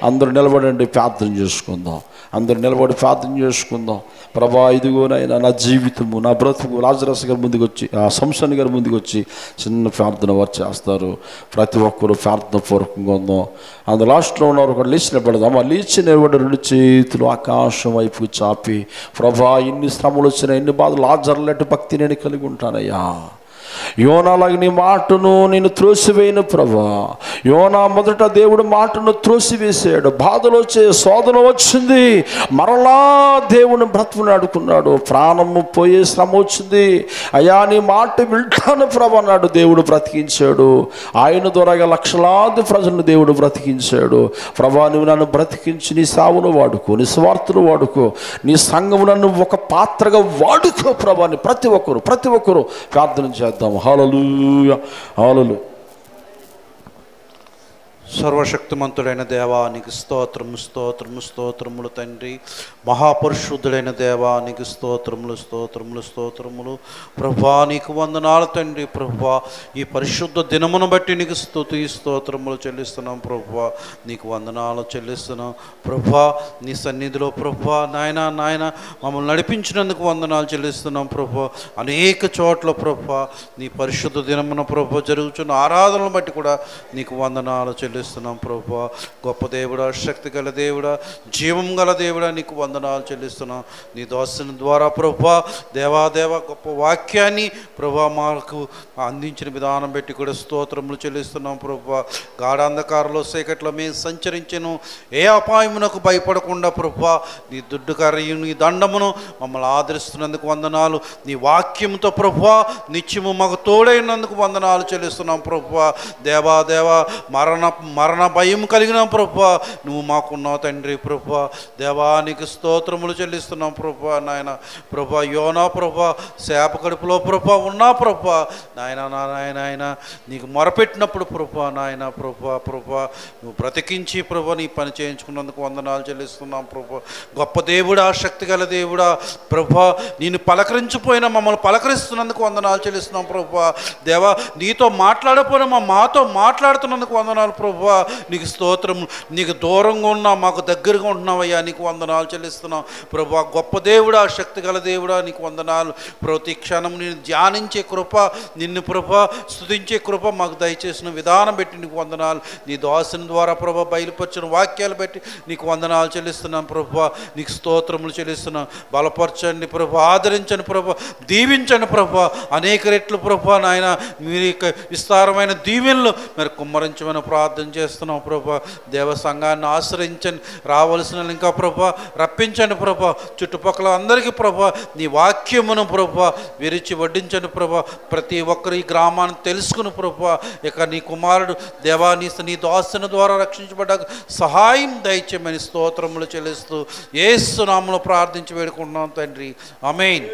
అందరూ నిలబడండి, ప్రార్థన చేసుకుందాం. అందరూ నిలబడి ప్రార్థన చేసుకుందాం. ప్రభా, ఇదిగోనైనా నా జీవితము, నా బ్రతుకు. లాజరస్ గారి ముందుకు వచ్చి, సంసోన్ గారి ముందుకు వచ్చి చిన్న ప్రార్థన వారు చేస్తారు. ప్రతి ఒక్కరు ప్రార్థన పూర్వకంగా ఉందాం. అందులో లాస్ట్లో ఉన్నవారు ఒకటి లేచి నిలబడదాం. ఆ లేచి నిలబడి 2 చేతులు ఆకాశం వైపు చాపి, ప్రభా, ఇన్ని శ్రమలు వచ్చినా, ఎన్ని బాధలు, లాజరు లాంటి భక్తి నేను కలిగి ఉంటానయ్యా. యోనాలాగా నీ మాటను నేను త్రోసివేయను ప్రభా. యోనా మొదట దేవుడు మాటను త్రోసివేసాడు. బాధలు వచ్చే, శోధన వచ్చింది, మరలా దేవుని బ్రతుకునాడుకున్నాడు. ప్రాణము పోయే శ్రమ వచ్చింది. అయ్యా నీ మాట వింటాను ప్రభా అన్నాడు. దేవుడు బ్రతికించాడు. ఆయన ద్వారాగా లక్షలాది ప్రజలను దేవుడు బ్రతికించాడు. ప్రభా, నువ్వు నన్ను బ్రతికించి నీ సావును వాడుకో, నీ స్వార్థను వాడుకో, నీ సంఘము నన్ను ఒక పాత్రగా వాడుకో ప్రభా అని ప్రతి ఒక్కరు ప్రార్థన చేద్దాం. హల్లెలూయా, హల్లెలూయా. సర్వశక్తిమంతుడైన దేవా నీకు స్తోత్రము, స్తోత్రము, స్తోత్రములు తండ్రి. మహాపరిశుద్ధుడైన దేవా నీకు స్తోత్రములు, స్తోత్రములు, స్తోత్రములు. ప్రభా నీకు వందనాలు తండ్రి. ప్రభా, ఈ పరిశుద్ధ దినమును బట్టి నీకు స్తుతి స్తోత్రములు చెల్లిస్తున్నాం. ప్రభా నీకు వందనాలు చెల్లిస్తున్నాం. ప్రభా నీ సన్నిధిలో ప్రభా నాయన మమ్మల్ని నడిపించినందుకు వందనాలు చెల్లిస్తున్నాం. ప్రభా అనేక చోట్ల ప్రభా నీ పరిశుద్ధ దినమున ప్రభా జరుగుతున్న ఆరాధనలు బట్టి కూడా నీకు వందనాలు చెల్లిస్తున్నాం. ప్రభా గొప్ప దేవుడా, శక్తి గల దేవుడా, జీవం గల దేవుడా, నీకు వందనాలు చెల్లిస్తున్నాం. నీ దాసుని ద్వారా ప్రభా దేవాదేవ గొప్ప వాక్యాన్ని ప్రభా మాకు అందించిన విధానం బట్టి కూడా స్తోత్రములు చెల్లిస్తున్నాం. ప్రభా గాఢాంధకారంలో చీకట్లో మేము సంచరించను, ఏ అపాయమునకు భయపడకుండా ప్రభా నీ దుడ్డు కర్రయు నీ దండమును మమ్మల్ని ఆదరిస్తున్నందుకు వందనాలు. నీ వాక్యంతో ప్రభా నిత్యము మాకు తోడైనందుకు వందనాలు చెల్లిస్తున్నాం. ప్రభా దేవాదేవ మరణ భయం కలిగిన ప్రభా నువ్వు మాకున్నావు తండ్రి. ప్రభా దేవానికి స్తోత్రములు చెల్లిస్తున్నాం. ప్రభా నాయన ప్రభా యోనా ప్రభా శాప కడుపులో ప్రభా ఉన్నా ప్రభా నాయన నీకు మొరపెట్టినప్పుడు ప్రభా నాయన ప్రభా నువ్వు బ్రతికించి ప్రభా నీ పని చేయించుకున్నందుకు వందనాలు చెల్లిస్తున్నాం. ప్రభా గొప్ప దేవుడా, శక్తి గల దేవుడా, ప్రభా నేను పలకరించిపోయినా మమ్మల్ని పలకరిస్తున్నందుకు వందనాలు చెల్లిస్తున్నాం. ప్రభా దేవా నీతో మాట్లాడపోయినా మాతో మాట్లాడుతున్నందుకు వందనాలు. ప్రభా నీకు స్తోత్రం. నీకు దూరంగా ఉన్నా మాకు దగ్గరగా ఉంటున్నావయ్యా, నీకు వందనాలు చెల్లిస్తున్నాం. ప్రభా గొప్ప దేవుడా, శక్తి గల దేవుడా, నీకు వందనాలు. ప్రతి క్షణం నేను ధ్యానించే కృప, నిన్ను ప్రభా స్తుతించే కృప మాకు దయచేసిన విధానం బట్టి నీకు వందనాలు. నీ దాసుని ద్వారా ప్రభా బయలుపరిచిన వాక్యాలు బట్టి నీకు వందనాలు చెల్లిస్తున్నాం. ప్రభా నీకు స్తోత్రములు చెల్లిస్తున్నాం. బలపరచండి ప్రభా, ఆదరించండి ప్రభా, దీవించండి ప్రభా. అనేక రెట్లు ప్రభా నాయన మీరు విస్తారమైన దీవెనలు మరి కుమ్మరించమని ప్రార్థన చేస్తున్నాం. ప్రభా దేవ సంఘాన్ని ఆశ్రయించండి, రావలసిన ఇంకా ప్రభా రప్పించండి ప్రభా. చుట్టుపక్కల అందరికీ ప్రభా నీ వాక్యమును ప్రభా విరిచి వడ్డించండి ప్రభా. ప్రతి ఒక్కరు ఈ గ్రామాన్ని తెలుసుకుని ప్రభా ఇక నీ కుమారుడు దేవా నీ దాసుని ద్వారా రక్షించబడ్డ సహాయం దయచేయమని స్తోత్రములు చెల్లిస్తూ యేసు నామములో ప్రార్థించి వేడుకుంటున్నాం తండ్రి. ఆమేన్.